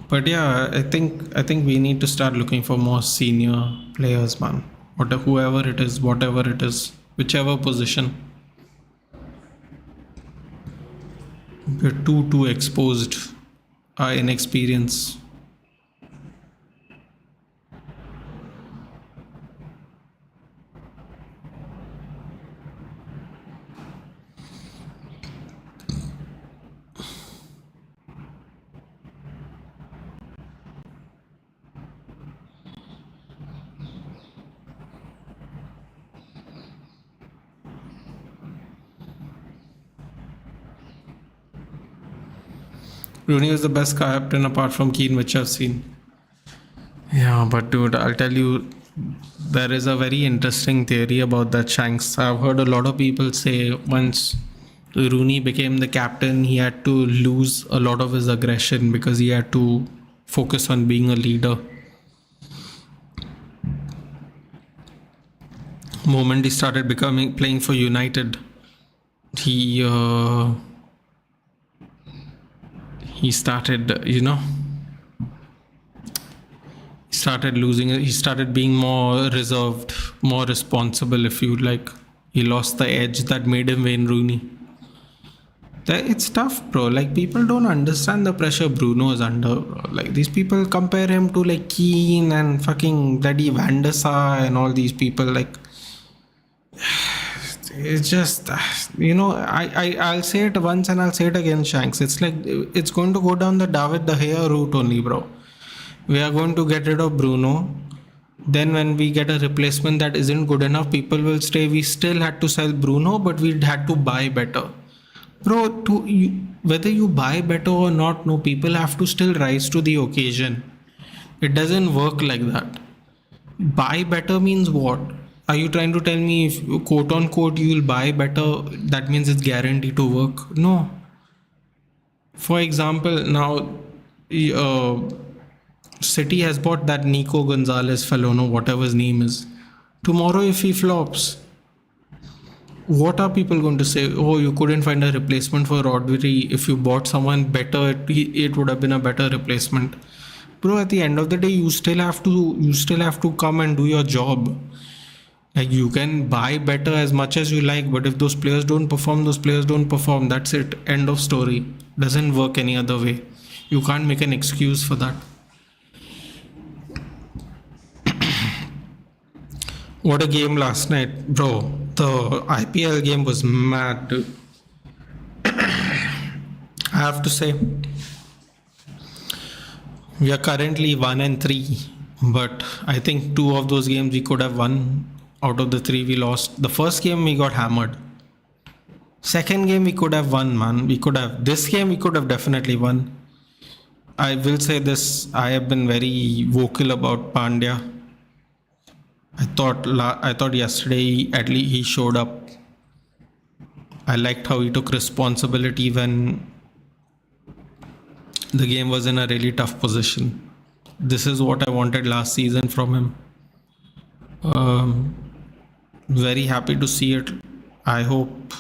But yeah, I think we need to start looking for more senior players, man. Whoever it is, whatever it is, whichever position. We're too exposed. Our inexperience. Rooney was the best captain apart from Keane, which I've seen. Yeah, but dude, I'll tell you, there is a very interesting theory about that, Shanks. I've heard a lot of people say once Rooney became the captain, he had to lose a lot of his aggression because he had to focus on being a leader. Moment he started playing for United, he started, started losing. He started being more reserved, more responsible, if you like. He lost the edge that made him Wayne Rooney. It's tough, bro. Like, people don't understand the pressure Bruno is under, bro. Like, these people compare him to like Keane and fucking Bloody Van der Sar and all these people. Like, it's just, I'll say it once and I'll say it again, Shanks. It's like, it's going to go down the David De Gea route only, bro. We are going to get rid of Bruno. Then when we get a replacement that isn't good enough, people will say we still had to sell Bruno, but we had to buy better. Bro, whether you buy better or not, no, people have to still rise to the occasion. It doesn't work like that. Buy better means what? Are you trying to tell me if, quote unquote, you will buy better, that means it's guaranteed to work? No. For example, now City has bought that Nico Gonzalez fellow, no, whatever his name is. Tomorrow, if he flops, what are people going to say? Oh, you couldn't find a replacement for Rodri. If you bought someone better, it would have been a better replacement. Bro, at the end of the day, you still have to come and do your job. Like, you can buy better as much as you like, but if those players don't perform, That's it. End of story. Doesn't work any other way. You can't make an excuse for that. What a game last night, bro. The IPL game was mad, dude. I have to say, we are currently 1-3, but I think 2 of those games we could have won. Out of the 3 we lost. The first game we got hammered. Second game we could have won, man. This game we could have definitely won. I will say this, I have been very vocal about Pandya. I thought yesterday at least he showed up. I liked how he took responsibility when the game was in a really tough position. This is what I wanted last season from him. Very happy to see it. I hope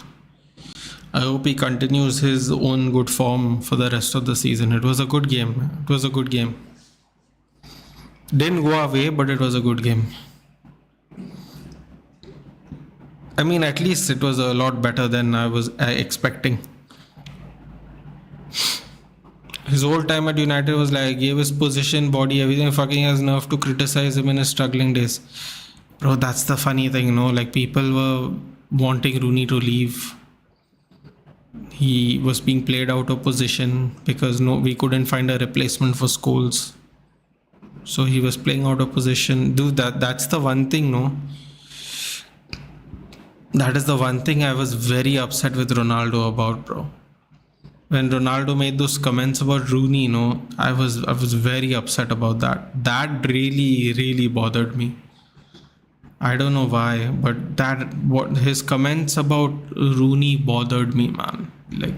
he continues his own good form for the rest of the season. It was a good game. Didn't go away, but it was a good game. I mean, at least it was a lot better than I was expecting. His whole time at United was like, gave his position, body, everything, fucking has enough to criticize him in his struggling days. Bro, that's the funny thing, like, people were wanting Rooney to leave. He was being played out of position because we couldn't find a replacement for Scholes. So he was playing out of position. Dude, that's the one thing, That is the one thing I was very upset with Ronaldo about, bro. When Ronaldo made those comments about Rooney, I was very upset about that. That really, really bothered me. I don't know why, but what his comments about Rooney bothered me, man. Like,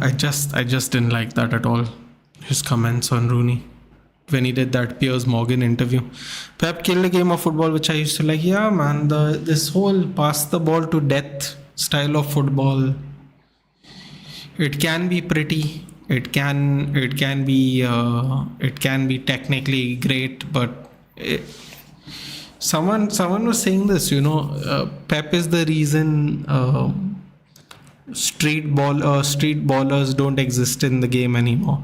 I just didn't like that at all. His comments on Rooney when he did that Piers Morgan interview. Pep killed a game of football, which I used to like. Yeah, man, this whole pass the ball to death style of football, it can be pretty. It can be technically great, but someone was saying this. Pep is the reason street ballers don't exist in the game anymore.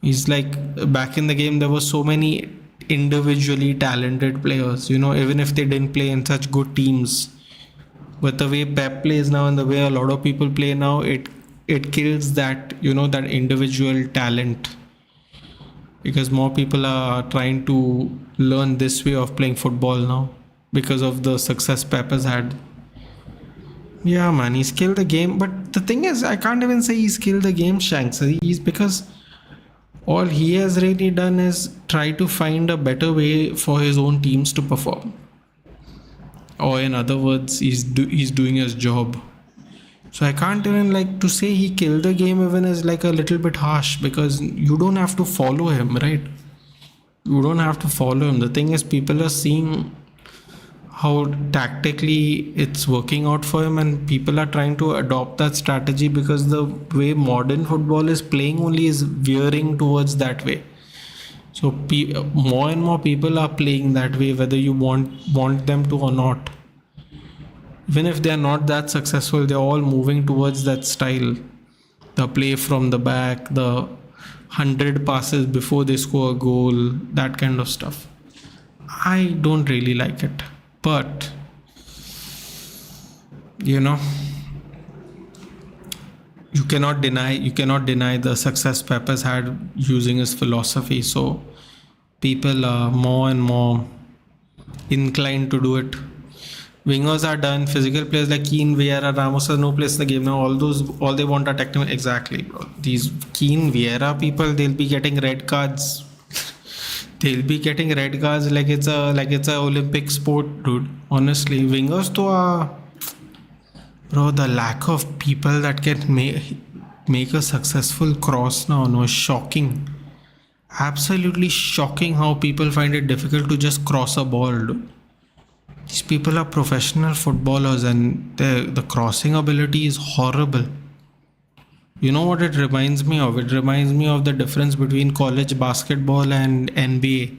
He's like, back in the game there were so many individually talented players, even if they didn't play in such good teams. But the way Pep plays now and the way a lot of people play now, it kills that, that individual talent, because more people are trying to learn this way of playing football now because of the success Pep has had. Yeah, man, he's killed the game. But the thing is, I can't even say he's killed the game, Shanks. He's because all he has really done is try to find a better way for his own teams to perform. Or in other words, he's doing his job. So I can't even like to say he killed the game even is like a little bit harsh because you don't have to follow him, right? You don't have to follow him. The thing is, people are seeing how tactically it's working out for him, and people are trying to adopt that strategy because the way modern football is playing only is veering towards that way. So more and more people are playing that way, whether you want them to or not. Even if they are not that successful, they're all moving towards that style. The play from the back, the 100 passes before they score a goal, that kind of stuff. I don't really like it. But, you know, you cannot deny the success Pep has had using his philosophy. So people are more and more inclined to do it. Wingers are done. Physical players like Keane, Vieira, Ramos has no place in the game now. All they want are technical. Exactly, bro. These Keane, Vieira people, they'll be getting red cards. They'll be getting red cards like it's a Olympic sport, dude. Honestly, wingers to are, bro. The lack of people that can make a successful cross now, no, is shocking. Absolutely shocking how people find it difficult to just cross a ball, dude. These people are professional footballers and the crossing ability is horrible. You know what it reminds me of? It reminds me of the difference between college basketball and NBA.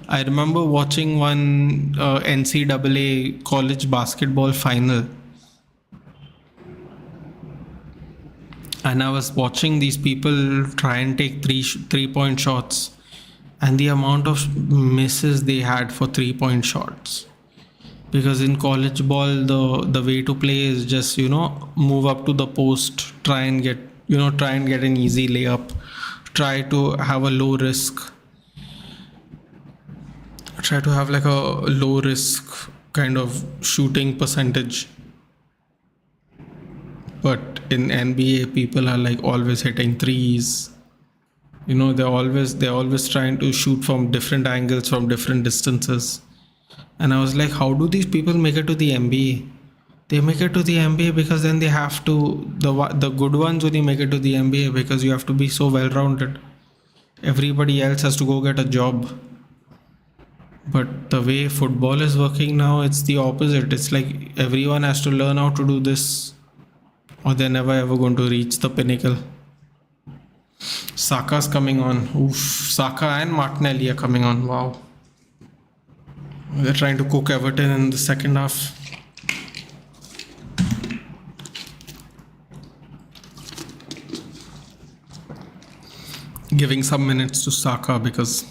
I remember watching one NCAA college basketball final. And I was watching these people try and take three-point shots. And the amount of misses they had for 3-point shots. Because in college ball, the way to play is just, move up to the post, try and get an easy layup, try to have a low risk, try to have like a low risk kind of shooting percentage. But in NBA, people are like always hitting threes. They're always trying to shoot from different angles, from different distances. And I was like, how do these people make it to the NBA? They make it to the NBA because then they have to, the good ones only make it to the NBA because you have to be so well-rounded. Everybody else has to go get a job. But the way football is working now, it's the opposite. It's like everyone has to learn how to do this or they're never ever going to reach the pinnacle. Saka's coming on. Oof, Saka and Martinelli are coming on. Wow. They're trying to cook Everton in the second half. Giving some minutes to Saka because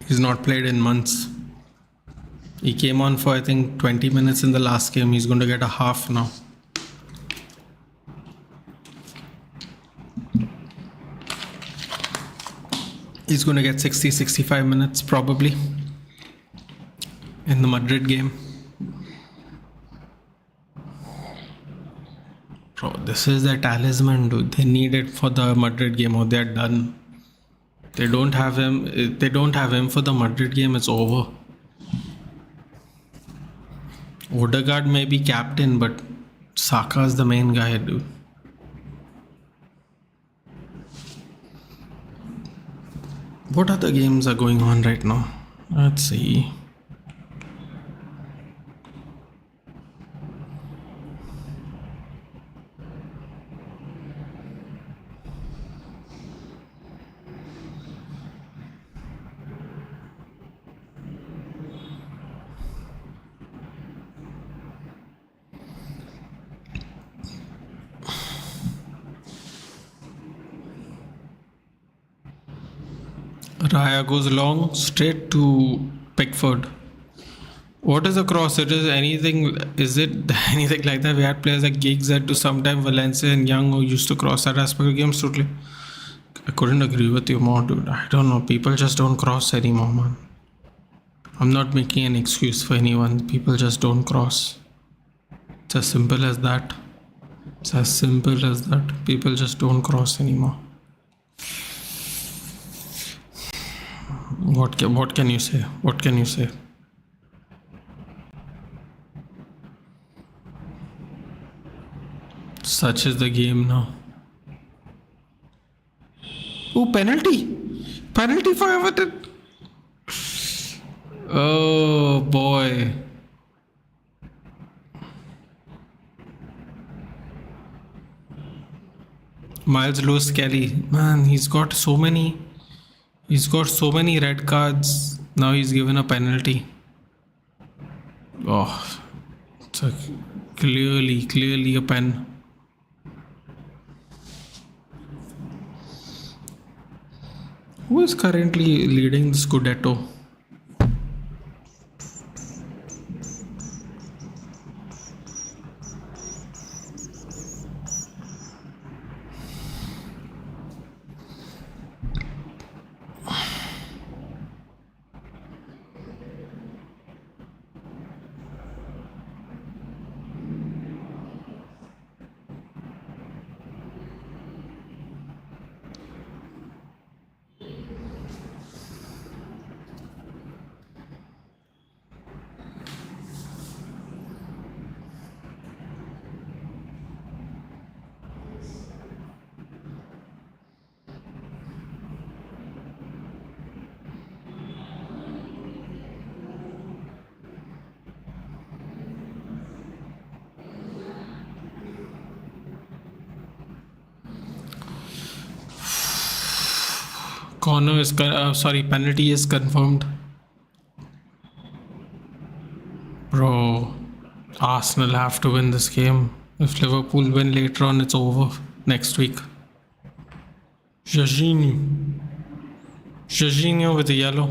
he's not played in months. He came on for I think 20 minutes in the last game. He's going to get a half now. He's going to get 60-65 minutes probably in the Madrid game. Bro, this is their talisman, dude. They need it for the Madrid game or they're done. They don't have him. If they don't have him for the Madrid game, it's over. Odegaard may be captain, but Saka's the main guy, dude. What other games are going on right now? Let's see. Raya goes long straight to Pickford. What is a cross? Is it anything like that? We had players like Giggs that to sometime Valencia and Young who used to cross that aspect of games totally. I couldn't agree with you more, dude. I don't know. People just don't cross anymore, man. I'm not making an excuse for anyone. People just don't cross. It's as simple as that. It's as simple as that. People just don't cross anymore. What can you say? What can you say? Such is the game now. Oh, penalty! Penalty for Everton! Oh boy. Miles Lewis Kelly. Man, he's got so many red cards. Now he's given a penalty. Oh, it's a clearly a pen. Who is currently leading the Scudetto? Penalty is confirmed. Bro, Arsenal have to win this game. If Liverpool win later on, it's over next week. Jorginho with a yellow.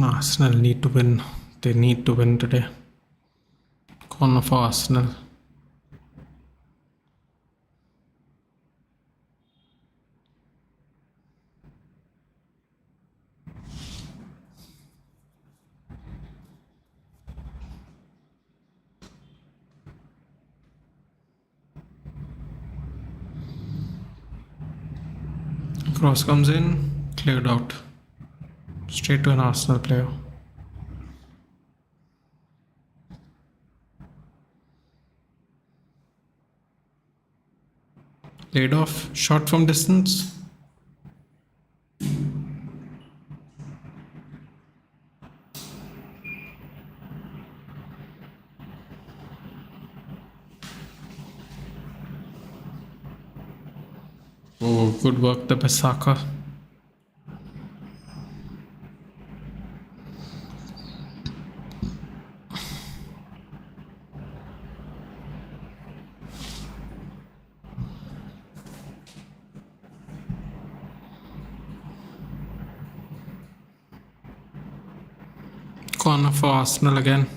Arsenal need to win. They need to win today. Corner for Arsenal. Cross comes in, cleared out. Straight to an Arsenal player. Laid off, shot from distance. Oh, good work, the Bissaka. Corner for Arsenal again.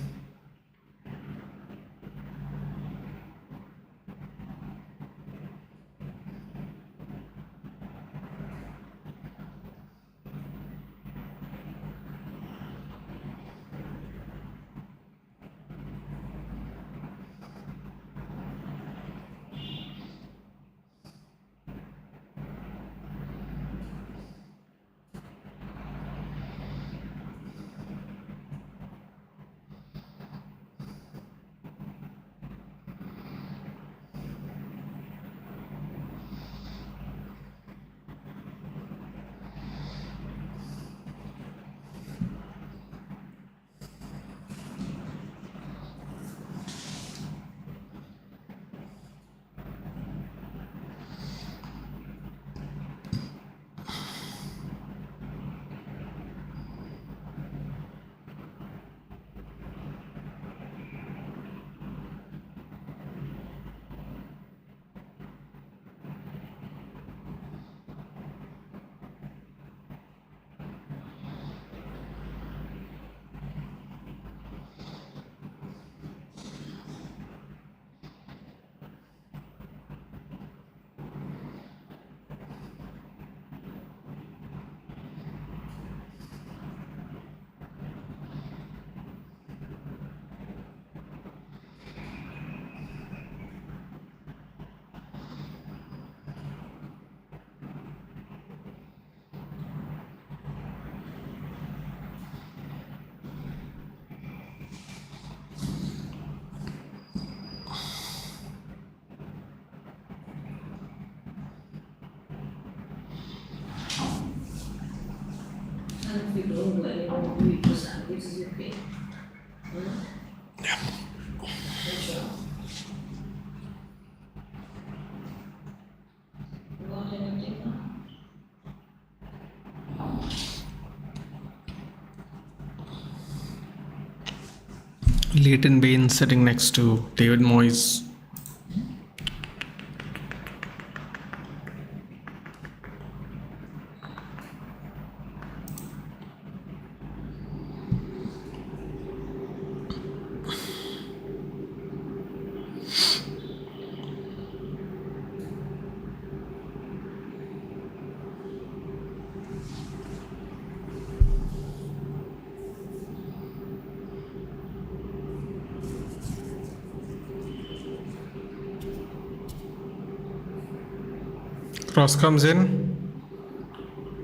If you don't do any more, do it for sandwich, is okay. Yeah. Sure. You want anything? Leighton Baines sitting next to David Moyes. Cross comes in.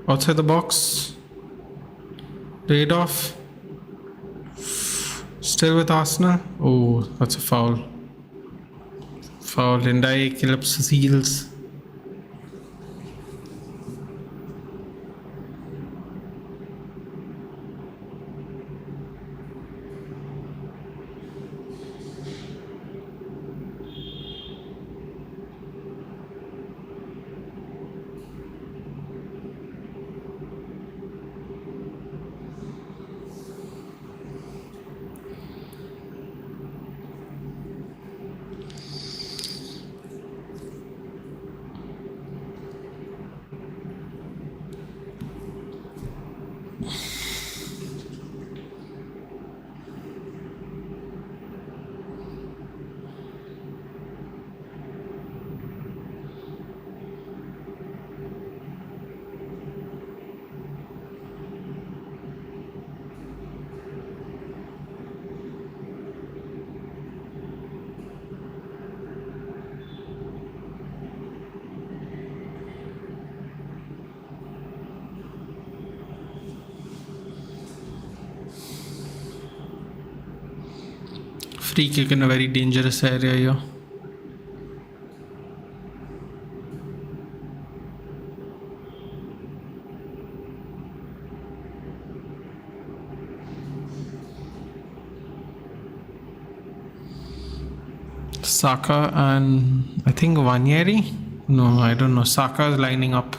Outside the box. Laid off. Still with Arsenal. Oh, that's a foul. Foul. Lindai kills his heels. Free kick in a very dangerous area here. Saka and I think Vanieri? No, I don't know. Saka is lining up.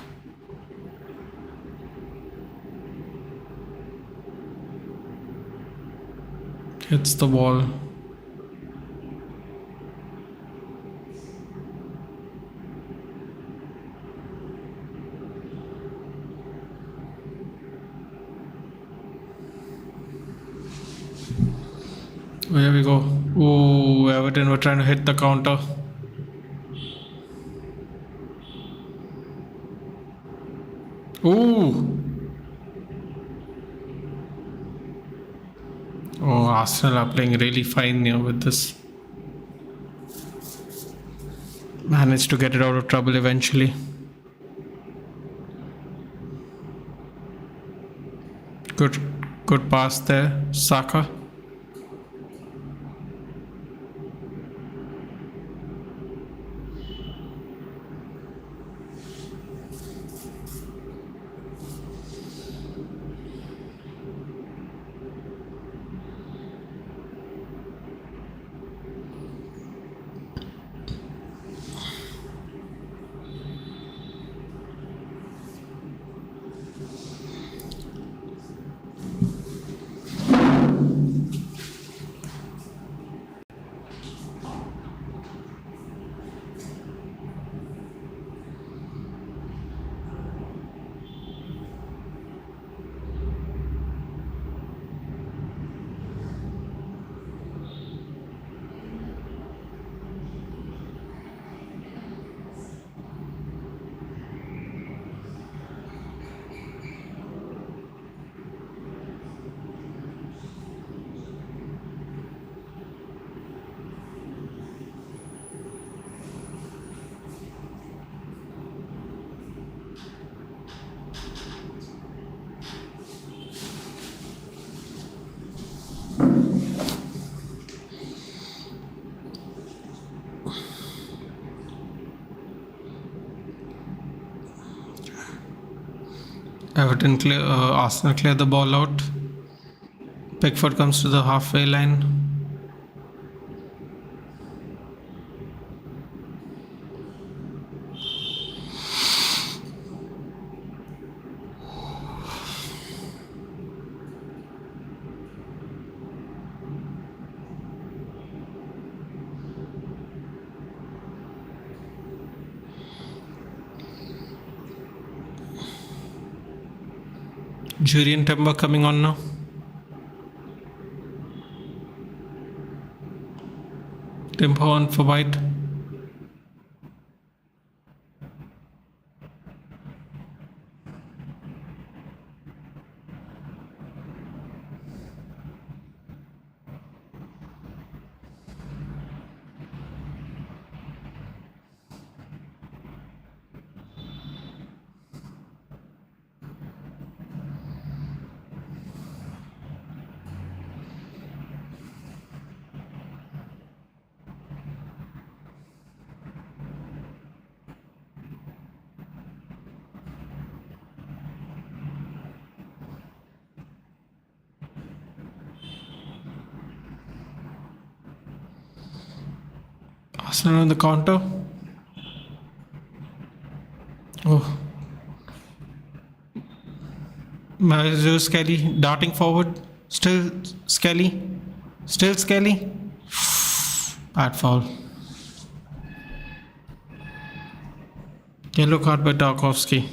Hits the wall. There we go. Ooh, Everton were trying to hit the counter. Ooh. Oh, Arsenal are playing really fine here with this. Managed to get it out of trouble eventually. Good pass there, Saka. Arsenal clear the ball out. Pickford comes to the halfway line. Julian Timber coming on now. Timber on for White. Arsenal on the counter. Oh. Skelly darting forward. Still Skelly. Still Skelly. Bad foul. Yellow card by Tarkovsky.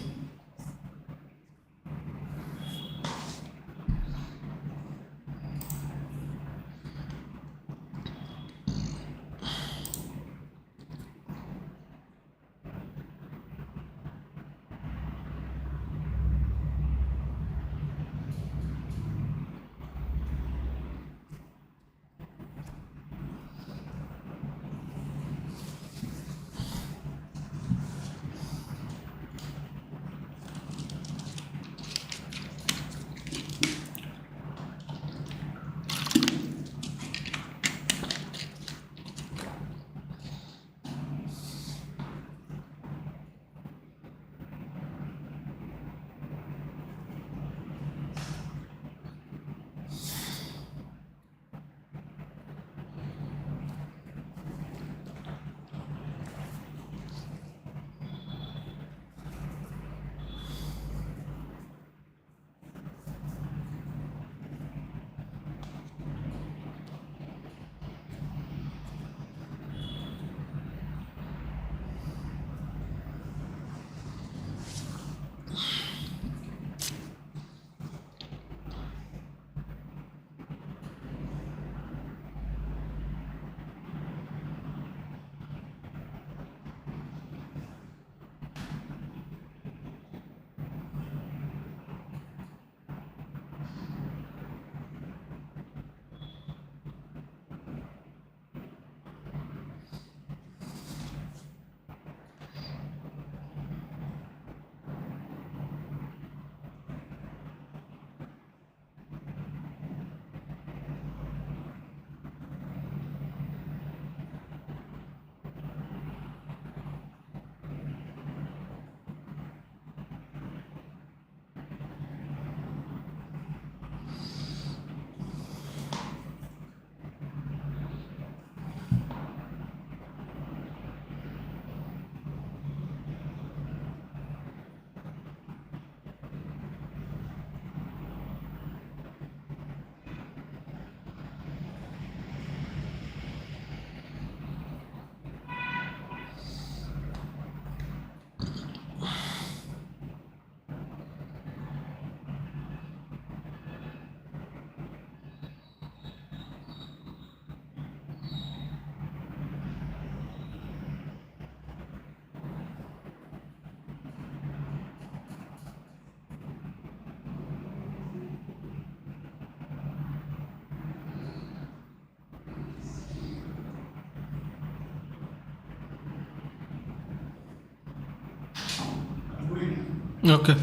Okay.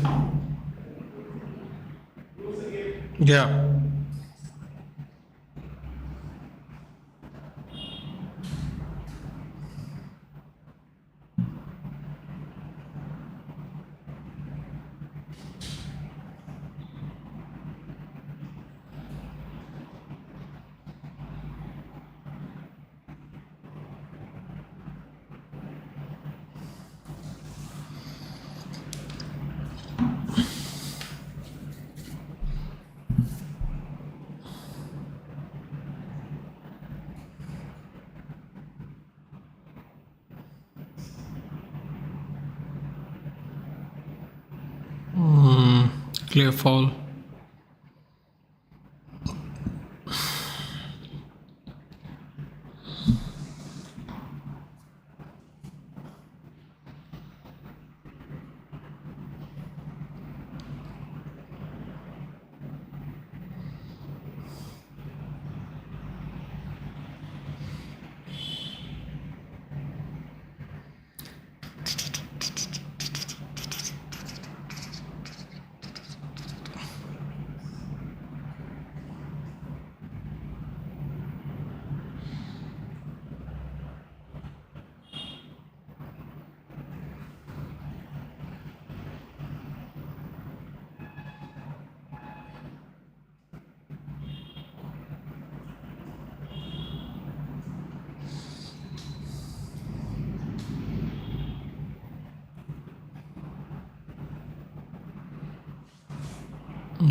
Yeah. Clear foul.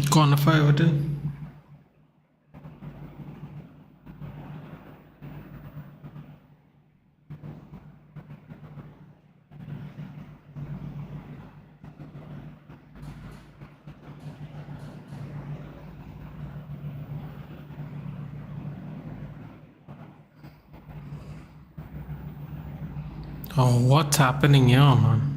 Corner for Everton. Oh, what's happening here, man?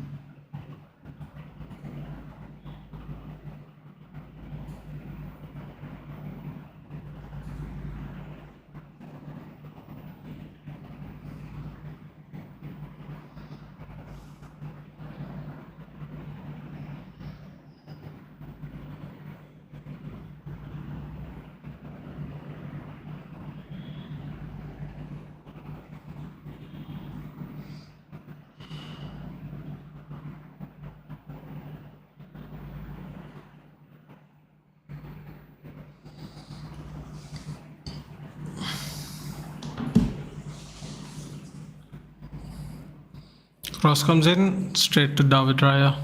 Cross comes in straight to David Raya.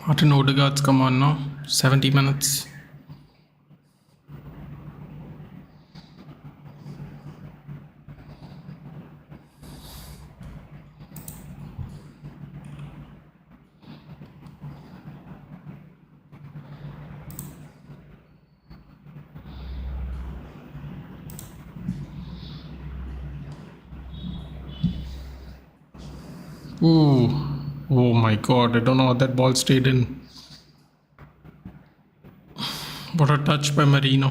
Martin Odegaard's come on now. 70 minutes. Ooh. Oh my god, I don't know how that ball stayed in. What a touch by Marino.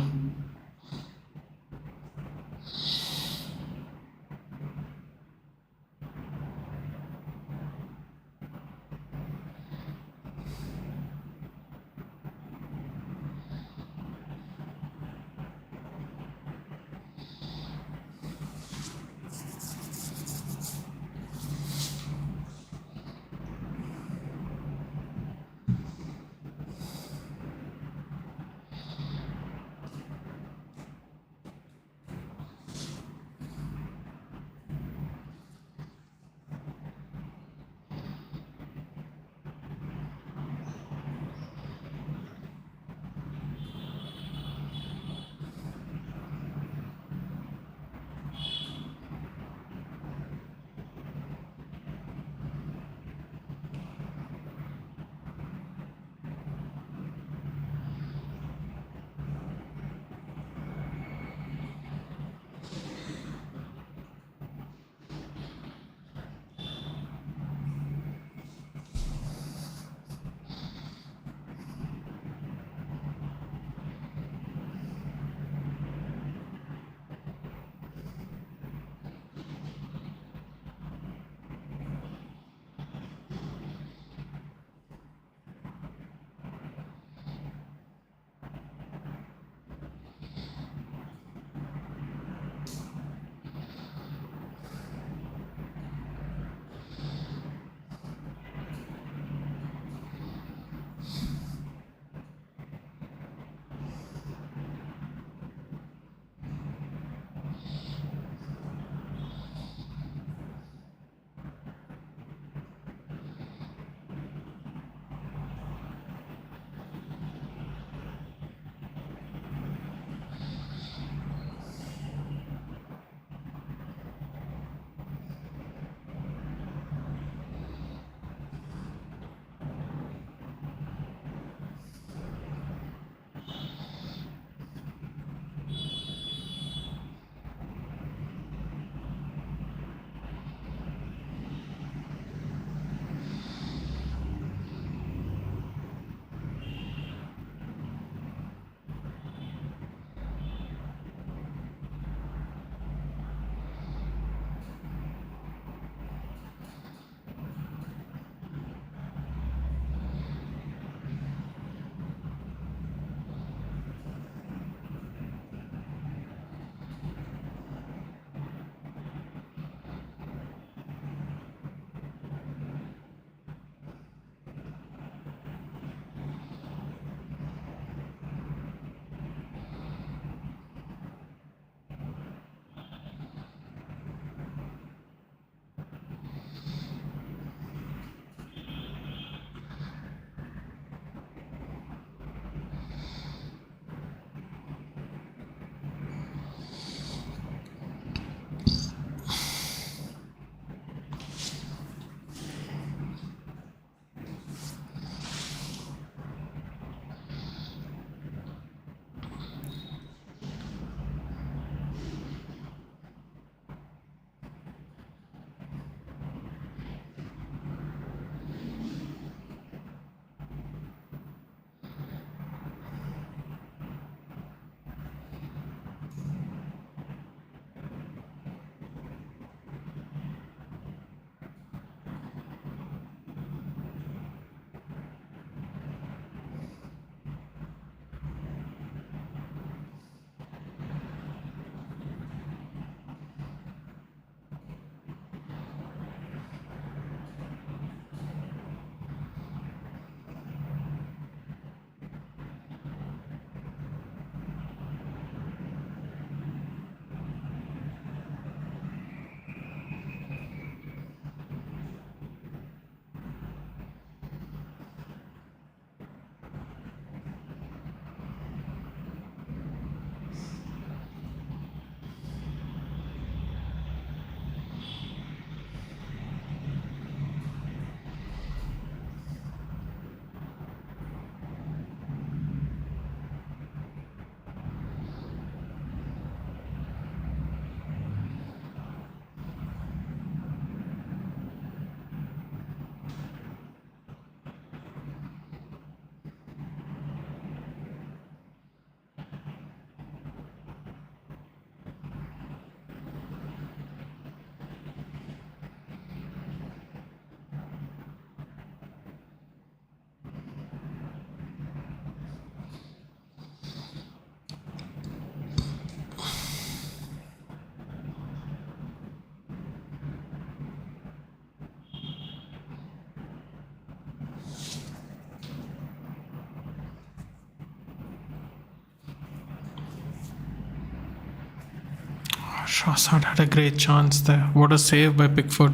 Trossard had a great chance there. What a save by Pickford.